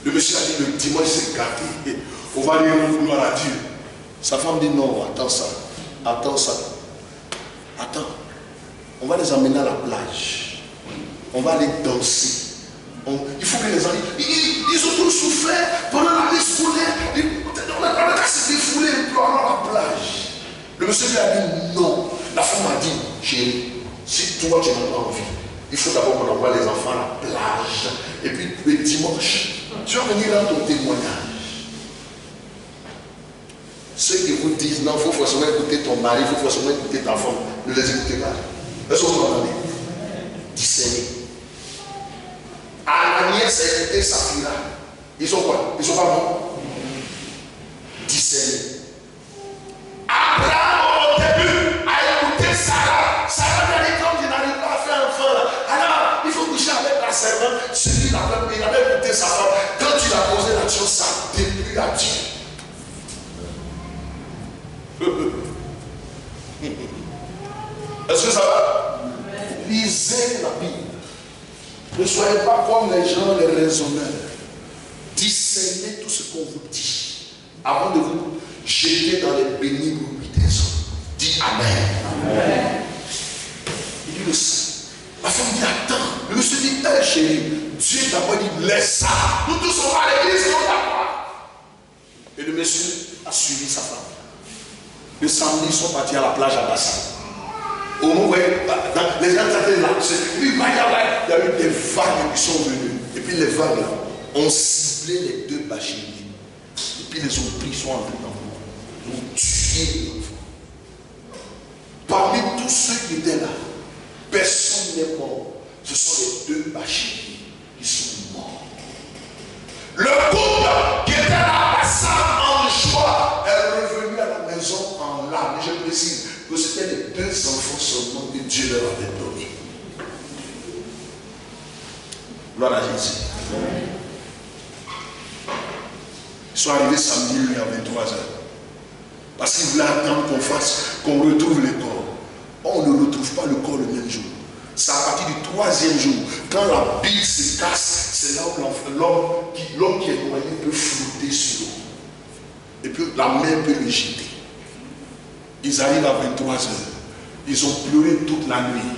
le monsieur a dit le dimanche c'est gâté. On va aller rendre gloire à Dieu. Sa femme dit non, attends ça. Attends ça. Attends. On va les emmener à la plage. On va aller danser. Il faut que les amis, ils ont tous souffert pendant la vie scolaire. On n'a pas qu'à se défouler un peu à la plage. Le monsieur lui a dit non. La femme a dit, chérie, si toi tu n'as pas envie, il faut d'abord qu'on envoie les enfants à la plage. Et puis le dimanche, tu vas venir rendre ton témoignage. Ceux qui vous disent non, il faut forcément écouter ton mari, il faut forcément écouter ta femme, ne les écoutez pas. Est-ce que vous m'entendez? Discerner. Ananias a écouté Saphira. Ils sont quoi? Ils sont pas bons. Discerner. Abraham au début a écouté Sarah. Sarah lui a dit comme il n'arrive pas à faire un enfant. Alors il faut coucher avec la servante. Celui il avait écouté sa femme. Quand il a posé la chose, ça a déplu à Dieu. Est-ce que ça va? Lisez la Bible. Ne soyez pas comme les gens, les raisonneurs. Discernez tout ce qu'on vous dit avant de vous jeter dans les bénignes des hommes. Dis Amen. Amen. Il dit le sang. La femme dit attends. Le monsieur dit hey, chérie, Dieu d'abord dit laisse ça. Nous tous on va à l'église, on d'accord. Et le monsieur a suivi sa femme. Le samedi, ils sont partis à la plage à Bassin. Au moment où les gens étaient là, il y a eu des vagues qui sont venues. Et puis les vagues ont ciblé les deux bacheliers. Et puis les ont pris, ils sont entrés dans l'eau. Ils ont tué l'enfant. Parmi tous ceux qui étaient là, personne n'est mort. Ce sont les deux bacheliers qui sont morts. Le couple qui était là, passant en joie, est revenu à la maison en larmes. Et je précise que c'était les deux enfants seulement que Dieu leur avait donnés. Gloire à Jésus. Ils sont arrivés samedi à 23h. Parce qu'ils voulaient attendre qu'on retrouve le corps. On ne retrouve pas le corps le même jour. C'est à partir du troisième jour. Quand la bille se casse, c'est là où l'homme qui est noyé peut flotter sur l'eau. Et puis la mer peut le jeter. Ils arrivent à 23h. Ils ont pleuré toute la nuit.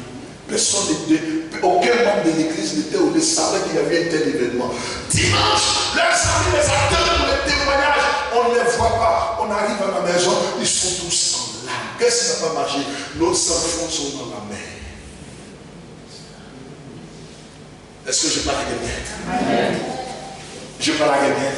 Aucun membre de l'église n'était au savait qu'il y avait un tel événement. Dimanche, leurs amis les attendent pour les témoignages. On ne les voit pas. On arrive à la maison, ils sont tous en larmes. Qu'est-ce qui n'a pas marché? Nos enfants sont dans la mer. Est-ce que je parle à quelqu'un? Je parle à quelqu'un?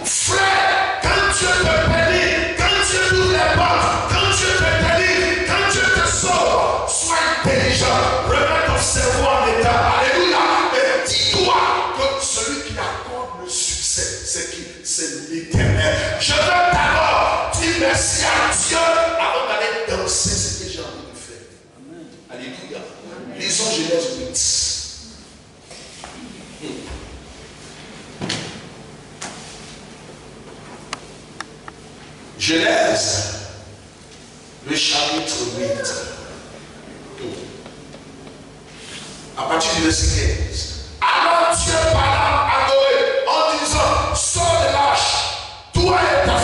Frère, quand Dieu te bénit, quand Dieu t'ouvre les portes, quand Dieu te délivre, quand Dieu te sauve, sois intelligent, remets ton cerveau en état. Alléluia. Et dis-toi que celui qui accorde le succès, c'est qui? C'est l'Éternel. Je veux d'abord dire merci à Dieu avant d'aller danser ce que j'ai envie de faire. Amen. Alléluia. Lisons Genèse 8. Genèse, le chapitre 8. À partir du verset 15. Alors Dieu parla à Noé en disant, sors de l'arche, toi et ta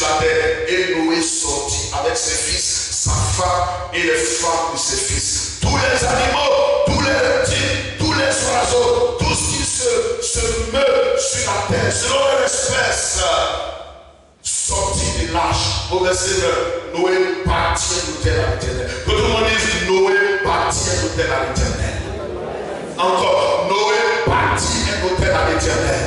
sur la terre. Et Noé sortit avec ses fils, sa femme et les femmes de ses fils. Tous les animaux, tous les reptiles, tous les oiseaux, tout ce qui se meut sur la terre, selon leur espèce, sortit de l'arche. Au verset 9, Noé partit à l'autel à l'Éternel. Que tout le monde dise, Noé partit à l'autel à l'Éternel. Encore, Noé partit à l'autel à l'Éternel.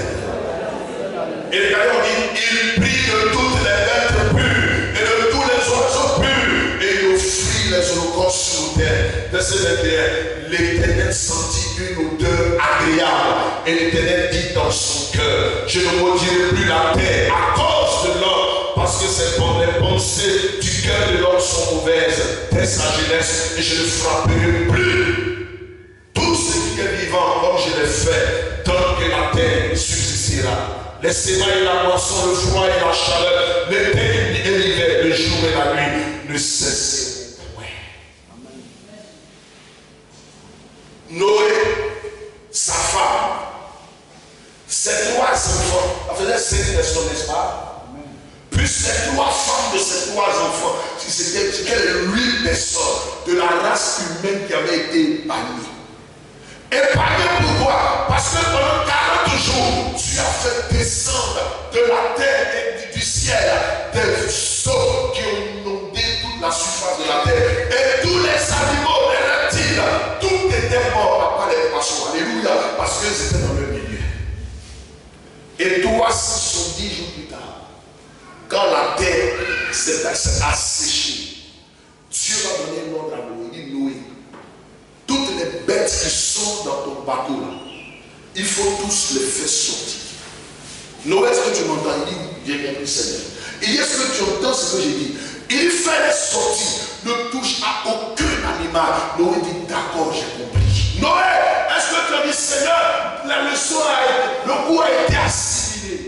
Et regardez, on dit, il prit de toutes les bêtes pures et de tous les oiseaux purs et il offrit les holocaustes sur l'autel. Verset 21, l'Éternel sentit une odeur agréable et l'Éternel dit dans son cœur, je ne maudirai plus la terre à cause de l'homme, parce que les pensées du cœur de l'homme sont mauvaises dès sa jeunesse et je ne frapperai plus tout ce qui est vivant comme je l'ai fait, tant que la terre subsistera. Les sémats et la moisson, le froid et la chaleur, l'été et l'hiver, le jour et la nuit ne cessent point. Noé, sa femme, ses 3 enfants, ça faisait 5 personnes, n'est-ce pas? Plus les 3 femmes de ces 3 enfants, c'était 8 personnes de la race humaine qui avait été bannie. Épargné pourquoi? Parce que pendant 40 jours, tu as fait descendre de la terre et du ciel des eaux qui ont inondé toute la surface de la terre. Et tous les animaux, les reptiles, tout était mort à part les poissons. Alléluia, parce qu'ils étaient dans le milieu. Et 370 jours plus tard, quand la terre s'est asséchée, Dieu va donner un ordre à Noé. Il dit, Noé, toutes les bêtes qui sont dans ton bateau là, il faut tous les faire sortir. Noé, est-ce que tu m'entends? Il dit, j'ai compris, Seigneur. Il dit, est-ce que tu entends ce que j'ai dit? Il fait les sortir, ne touche à aucun animal. Noé dit, d'accord, j'ai compris. Noé, est-ce que tu as dit, Seigneur, la leçon le coup a été assimilé?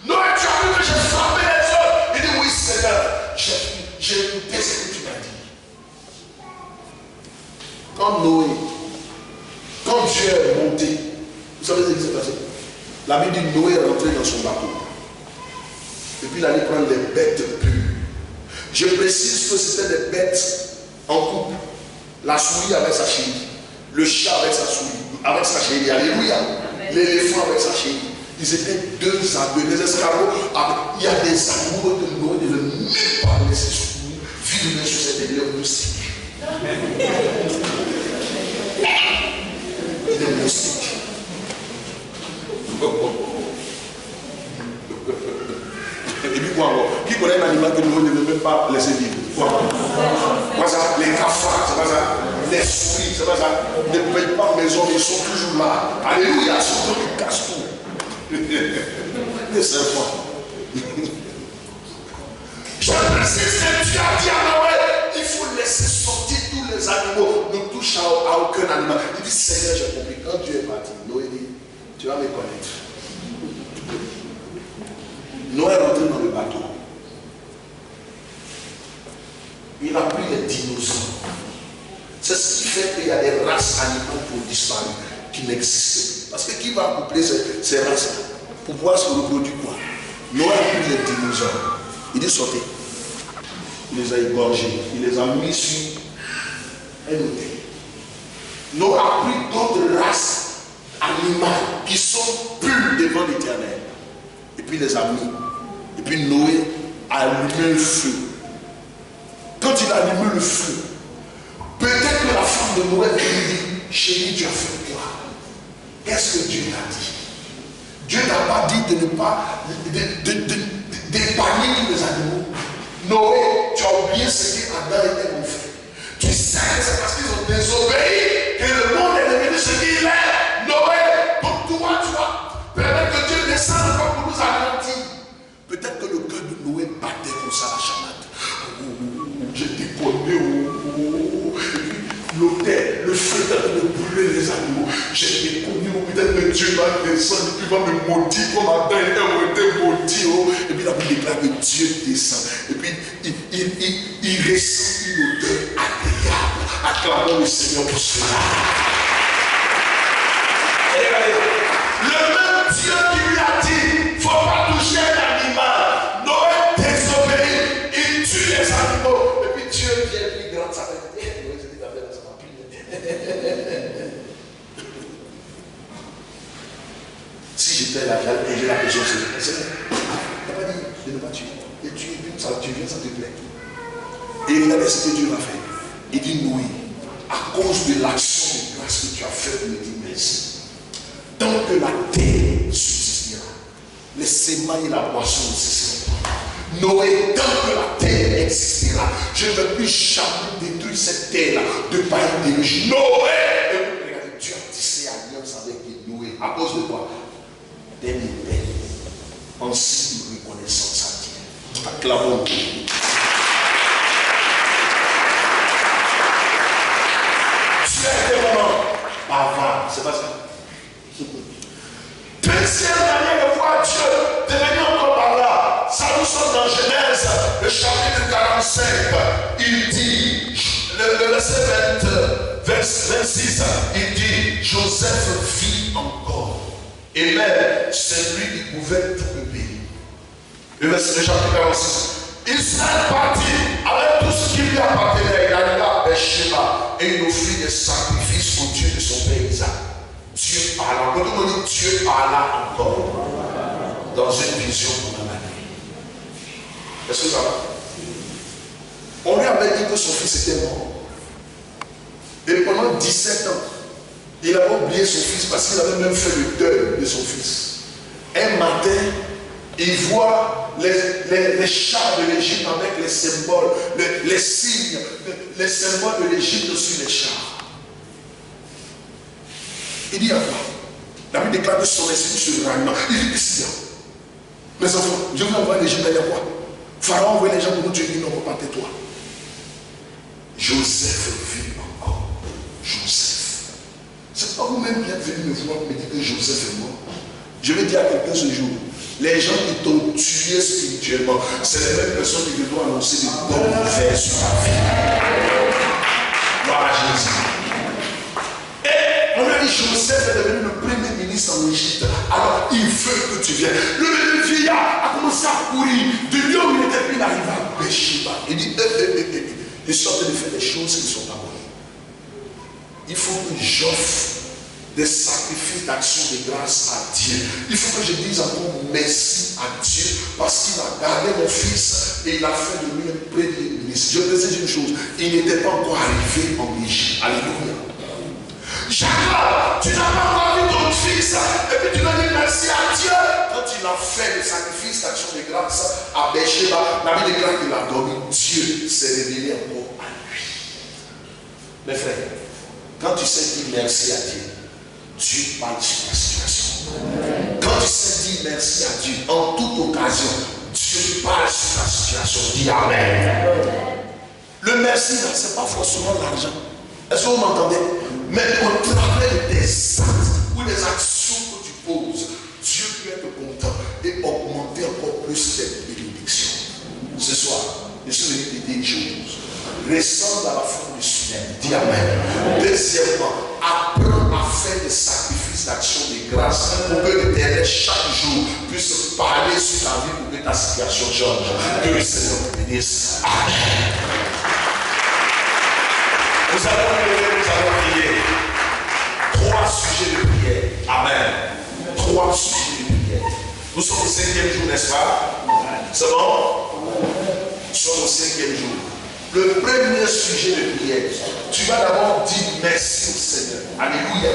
Noé, tu as vu que j'ai frappé les autres? Il dit, oui, Seigneur, j'ai écouté ce que tu m'as dit. Quand Noé, quand Dieu est monté, vous savez ce qui s'est passé? La Bible dit Noé est rentré dans son bateau. Et puis il allait prendre les bêtes pures. Je précise que c'était des bêtes en couple. La souris avec sa chérie. Le chat avec sa souris. Avec sa chérie. Alléluia. L'éléphant avec sa chérie. Ils étaient 2 à 2. Les escargots. Il y a des amoureux de Noé. Ils ne veulent même pas laisser souris. Vivre sur cette élève aussi. Il est moustique. Et puis quoi encore? Qui connaît un animal que nous ne devons même pas laisser vivre? Quoi ça? Les cafards, c'est pas ça? Les souris, c'est pas ça? Ne payent pas maison, ils sont toujours là. Alléluia, ils sont toujours qui cassent tout. Les serpents. Je précise que Dieu a dit à Noé, il faut laisser sortir tous les animaux, ne touche à aucun animal. Il dit, Seigneur, j'ai compris. Quand Dieu est parti, Noé dit, tu vas me connaître. Noé est rentré dans le bateau. Il a pris les dinosaures. C'est ce qui fait qu'il y a des races animales qui ont disparu, qui n'existent pas. Parce que qui va coupler ces races-là pour pouvoir se reproduire quoi? Noé a pris les dinosaures. Il dit sortez. Il les a égorgés. Il les a mis sur un autel. Noé a pris d'autres races animales qui sont pures devant l'Éternel. Et puis il les a mis. Et puis Noé a allumé le feu. Quand il a allumé le feu, peut-être que la femme de Noé lui dit, chérie, tu as fait quoi? Qu'est-ce que Dieu t'a dit? Dieu n'a pas dit de ne pas d'épargner tous les animaux. Noé, tu as oublié ce qu'Adam et Ève ont fait. Tu sais que c'est parce qu'ils ont désobéi que le monde est devenu ce qu'il est. Noé, donc toi, tu vas permettre que Dieu descende pour nous anéantir. Peut-être que le cœur de Noé battait comme ça la chamade. Je déconne. L'autel, le feu de brûler les animaux. J'ai déconné. Peut-être que Dieu va descendre et puis va me maudire comme Adam et Ève ont été maudits. Et puis la Bible déclare que Dieu descend. Et puis il ressent une odeur agréable. Acclamons le Seigneur pour cela. Et regardez, le même Dieu qui lui a dit, il ne faut pas toucher l'animal. Noé Si j'étais là, j'allais poser la question sur le Seigneur. Il n'a pas dit de ne pas tuer. Et tu viens, ça te plaît. Et regardez ce que Dieu va faire. Il dit oui, à cause de l'action de grâce que tu as faite, il me dit merci. Tant que la terre subsistera, les semailles et la boisson subsisteront. Noé, tant que la terre existera, je ne veux plus jamais détruire cette terre-là de par une déluge. Noé, regardez, Dieu a tissé alliance avec Noé. À cause de quoi? Des belles, en signe de reconnaissance à Dieu. Acclamons Dieu. Tu es des moments bavards, c'est pas ça. Deuxième manière de voir Dieu devenir encore par là. Ça nous sommes dans Genèse, le chapitre 45. Il dit, le verset 26, il dit, Joseph vit encore. Et même, c'est lui qui pouvait tout le pays. Le chapitre 46. Israël partit avec tout ce qui lui appartenait. Il arriva à Beersheba et il offrit des sacrifices au Dieu de son père Isaac. Dieu parla. Quand on dit Dieu parla encore dans une vision pour la année. Est-ce que ça va? On lui avait dit que son fils était mort. Et pendant 17 ans, il avait oublié son fils parce qu'il avait même fait le deuil de son fils. Un matin, il voit les chars de l'Égypte avec les symboles, les signes, les symboles de l'Égypte sur les chars. Il dit à quoi? La Bible déclare que son esprit se ranima. Il dit, décide. Mes enfants, je vous envoie l'Égypte, il y a quoi? Pharaon envoie les gens pour nous tuer, il dit non, pas tais-toi. Joseph vit encore. Joseph. C'est pas vous-même qui êtes venu me voir me dire que Joseph est mort. Je vais dire à quelqu'un ce jour, les gens qui t'ont tué spirituellement, c'est les mêmes personnes qui doivent annoncer des bonnes nouvelles sur ta vie. Gloire à Jésus. On a dit Joseph est devenu le premier ministre en Égypte. Alors il veut que tu viennes. Le vieillard a commencé à courir. Du lieu où il était, il arrive à Beersheba. Il dit, ils sont en train de faire des choses qui ne sont pas bonnes. Il faut que j'offre des sacrifices d'action de grâce à Dieu. Il faut que je dise encore merci à Dieu parce qu'il a gardé mon fils et il a fait de lui un premier ministre. Je précise une chose, il n'était pas encore arrivé en Égypte. Alléluia. Jacob, tu n'as pas encore vu ton fils et puis tu dois dire merci à Dieu. Quand il a fait le sacrifice d'action de grâce à Beersheba, la Bible déclare qu'il a dormi. Dieu s'est révélé encore à lui. Mes frères, quand tu sais dire merci à Dieu, Dieu parle sur la situation. Quand tu sais dire merci à Dieu, en toute occasion, Dieu parle sur la situation. Dis Amen. Le merci, ce n'est pas forcément l'argent. Est-ce que vous m'entendez? Mais au travers des actes ou des actions que tu poses, Dieu peut être content et augmenter encore plus cette bénédiction. Ce soir, je suis venu te dire une chose. Ressemble à la forme du sunnème. Dis Amen. Deuxièmement, apprends à faire des sacrifices d'action de grâce pour que l'Éternel chaque jour puisse parler sur ta vie pour que ta situation change. Que le Seigneur te bénisse. Amen. Nous allons prier. 3 sujets de prière. Amen. 3 sujets de prière. Nous sommes au 5e jour, n'est-ce pas? C'est bon? Nous sommes au 5e jour. Le premier sujet de prière, tu vas d'abord dire merci au Seigneur. Alléluia.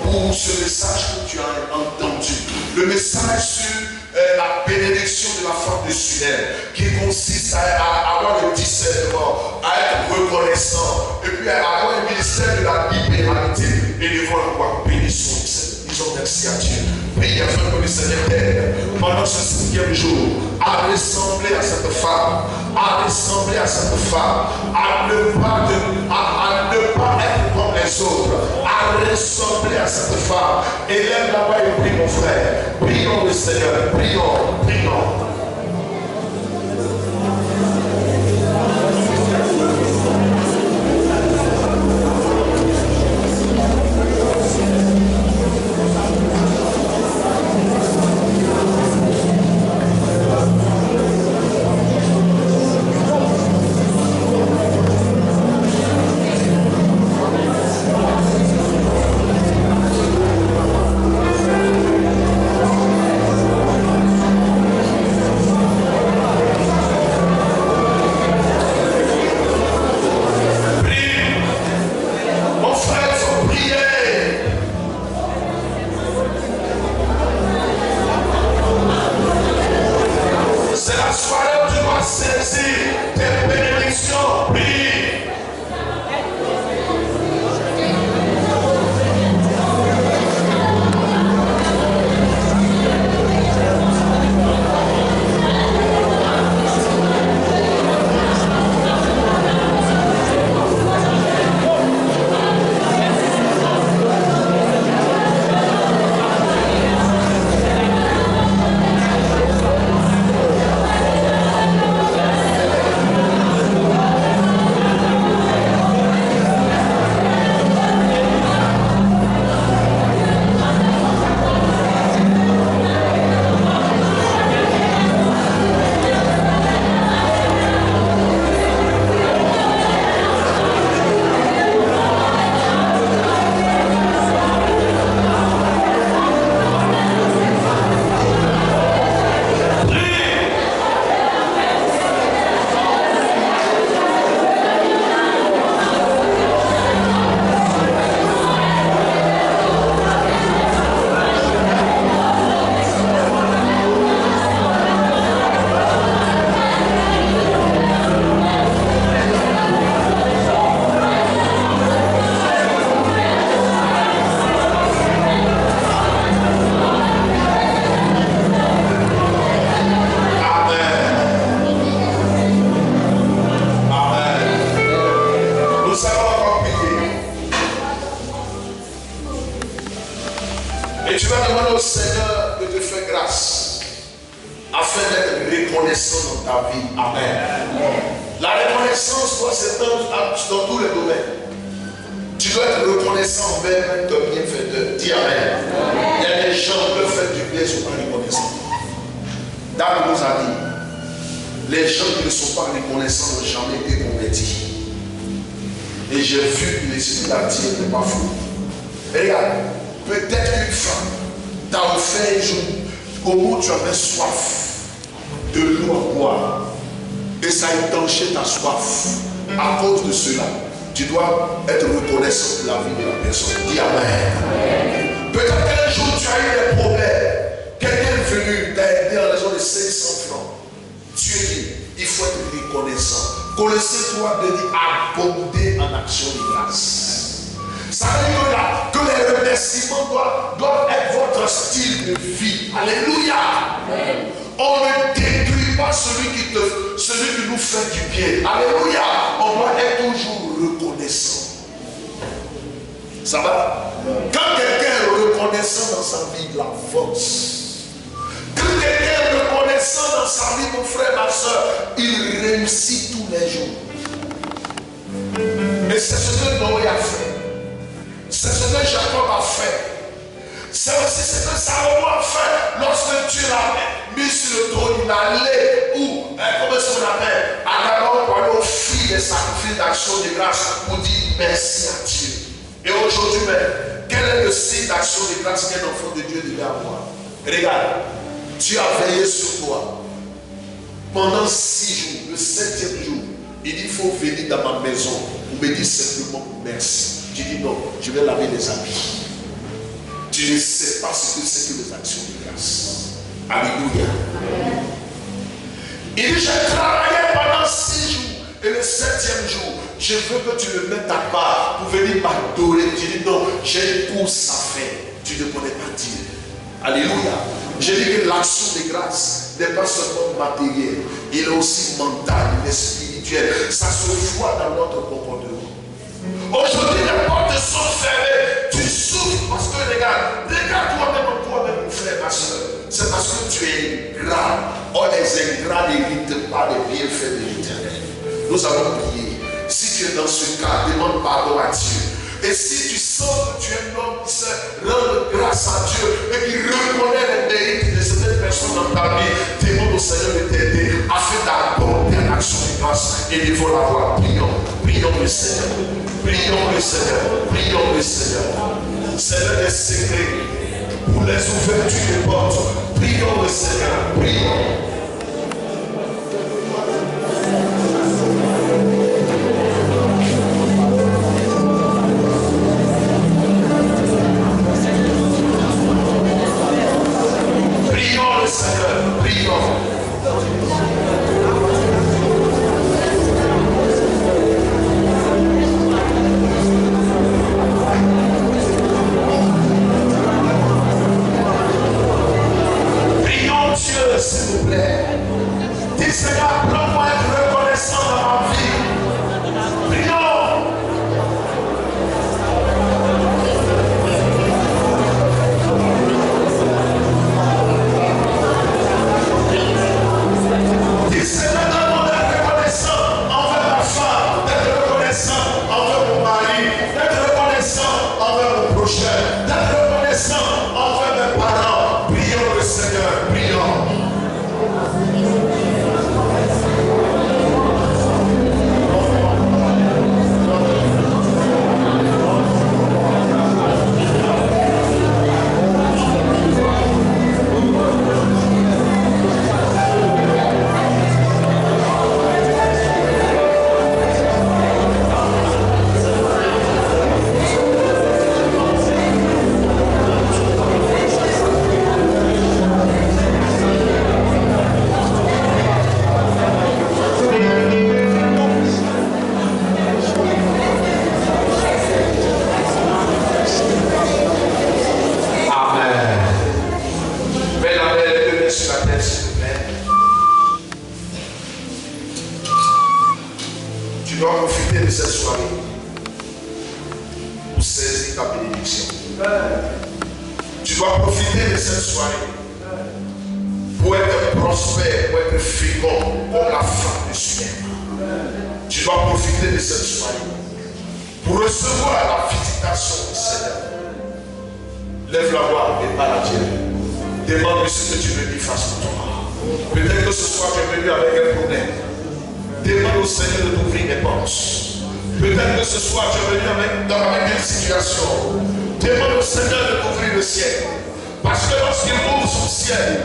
Pour ce message que tu as entendu. Le message sur la bénédiction de la femme de Sunem, qui consiste à avoir le discernement, à être reconnaissant, et puis à avoir un ministère de la libéralité et de voir quoi bénissons le Seigneur. Disons merci à Dieu. Priez afin que le Seigneur t'aide pendant ce 5e jour à ressembler à cette femme, à ressembler à cette femme, à ne pas être comme les autres, à ressembler à cette femme. Élève là-bas et prie mon frère. Prions le Seigneur, prions. le Seigneur peut te faire grâce afin d'être reconnaissant dans ta vie. Amen. La reconnaissance doit s'étendre dans tous les domaines. Tu dois être reconnaissant envers ton bienfaiteur. Dis Amen. Il y a des gens qui peuvent faire du bien, ils ne sont pas reconnaissants. David nous a dit, les gens qui ne sont pas reconnaissants n'ont jamais été convertis. Et j'ai vu que les similarités n'étaient pas fous. Regarde, peut-être une femme t'a offert un jour comment tu avais soif de l'eau à boire. Et ça a étanché ta soif. À cause de cela, tu dois être reconnaissant de la vie de la personne. Dis Amen. Peut-être qu'un jour tu as eu des problèmes. Quelqu'un est venu t'aider en raison de 500 francs. Tu es dit, il faut être reconnaissant. Connaissez-toi de dire abonder en action de grâce. Ça veut dire que les remerciements doivent être votre style de vie. Alléluia. Amen. On ne détruit pas celui qui nous fait du bien. Alléluia. On doit être toujours reconnaissant. Ça va? Quand quelqu'un est reconnaissant dans sa vie, il a force. Quand quelqu'un est reconnaissant dans sa vie, mon frère, ma soeur, il réussit tous les jours. Et c'est ce que Noé a fait. C'est ce que Jacob a fait. C'est aussi ce que Salomon a fait lorsque Dieu l'a mis sur le trône. Il allait où? Comment est-ce qu'on appelle? À d'abord pour aller offrir des sacrifices d'action de grâce pour dire merci à Dieu. Et aujourd'hui même, quel est le signe d'action de grâce qu'un enfant de Dieu devait avoir? Regarde, Dieu a veillé sur toi pendant 6 jours. Le 7e jour, il dit il faut venir dans ma maison pour me dire simplement merci. Tu dis non, je vais laver les habits. Tu ne sais pas ce que c'est que les actions de grâce. Alléluia. Il dit j'ai travaillé pendant 6 jours et le 7e jour, je veux que tu le mettes à part pour venir m'adorer. Tu dis non, j'ai une course à faire. Tu ne connais pas Dieu. Alléluia. Je dis que l'action de grâce n'est pas seulement matérielle, il est aussi mental, il est spirituel. Ça se voit dans notre comportement. Aujourd'hui, les portes sont fermées. Tu souffres parce que regarde toi-même, mon frère, ma soeur. C'est parce que tu es ingrat. Or, les ingrats n'héritent pas les bienfaits de l'Éternel. Nous allons prier. Si tu es dans ce cas, demande pardon à Dieu. Et si tu sens que tu es un homme qui sait rendre grâce à Dieu et qui reconnaît les mérites de certaines personnes dans ta vie, demande au Seigneur de t'aider afin d'apporter une action de grâce et de la voir. Prions le Seigneur. Prions le Seigneur. Prions le Seigneur. Seigneur des secrets pour les ouvertures des portes. Prions le Seigneur. Prions. Seigneur, prions. Prions Dieu, s'il vous plaît. Dis Seigneur, prends-moi être reconnaissant dans ma vie. Prions. dois profiter de cette soirée pour être prospère, pour être fécond comme la femme de Sunem. Tu dois profiter de cette soirée pour recevoir la visitation du Seigneur. Lève la voix et parle à Dieu. Demande-lui ce que tu veux qu'il fasse pour toi. Peut-être que ce soir tu es venu avec un problème. Demande au Seigneur de t'ouvrir les portes. Peut-être que ce soir tu es venu avec une situation. Demande au Seigneur de t'ouvrir le ciel. Parce que lorsqu'il ouvre son ciel,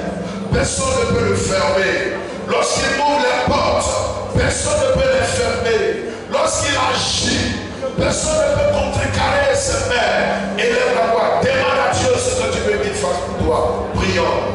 personne ne peut le fermer. Lorsqu'il ouvre les portes, personne ne peut les fermer. Lorsqu'il agit, personne ne peut contrecarrer ses mains. Élève la voix, demande à Dieu ce que tu veux qu'il fasse pour toi. Prions.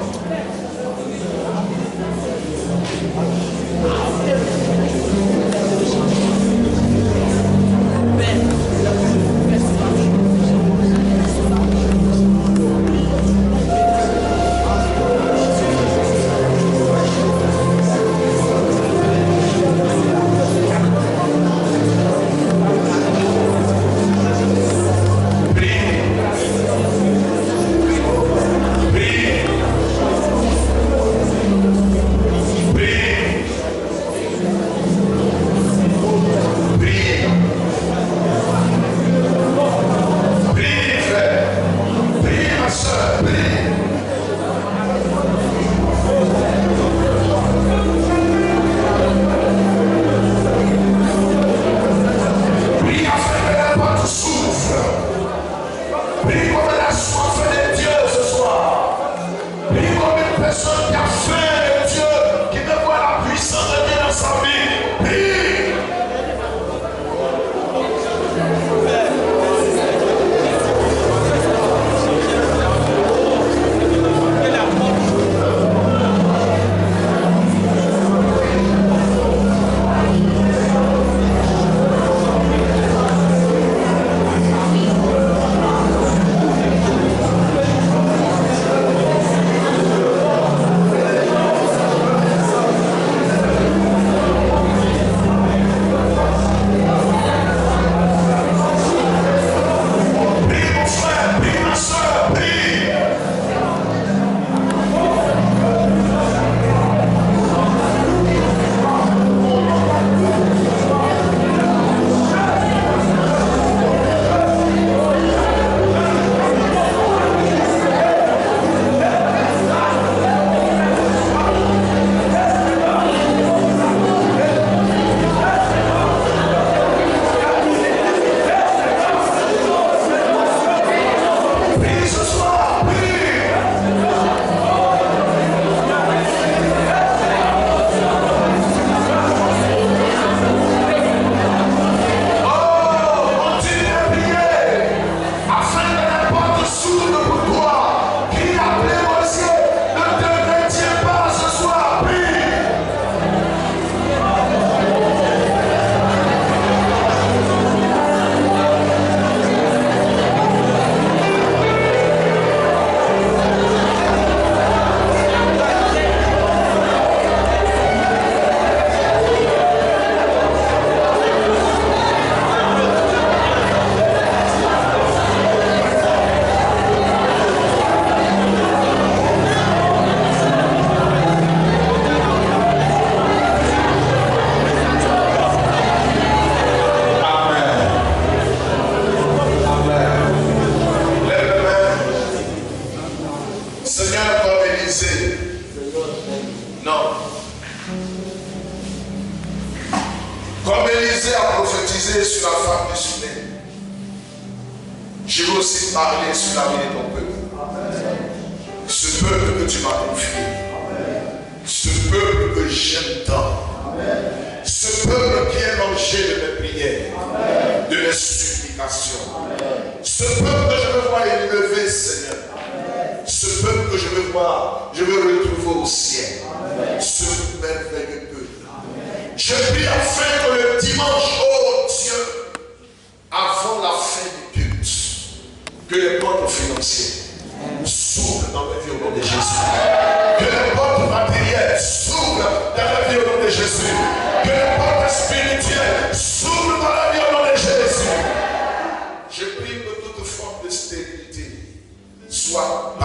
soit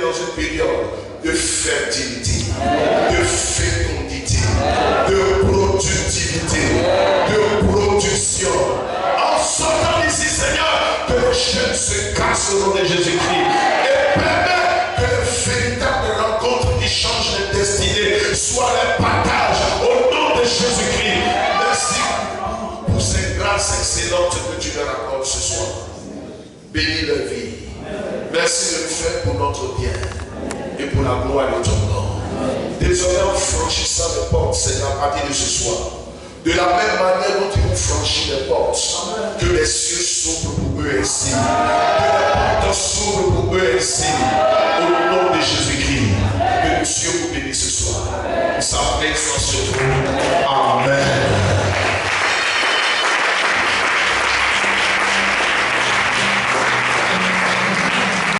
dans une période de fertilité, de fécondité, de productivité, de production. En sortant d'ici, Seigneur, que les chaînes se cassent au nom de Jésus-Christ et permet que les véritables rencontres qui changent les destinées soient les partages au nom de Jésus-Christ. Merci pour ces grâces excellentes que tu leur accordes ce soir. Bénis leur vie. Merci de le faire pour notre bien et pour la gloire de ton nom. Désormais, en franchissant les portes, c'est à partir de ce soir. De la même manière dont ils ont franchi les portes, que les cieux s'ouvrent pour eux ainsi. Que les portes s'ouvrent pour eux ainsi.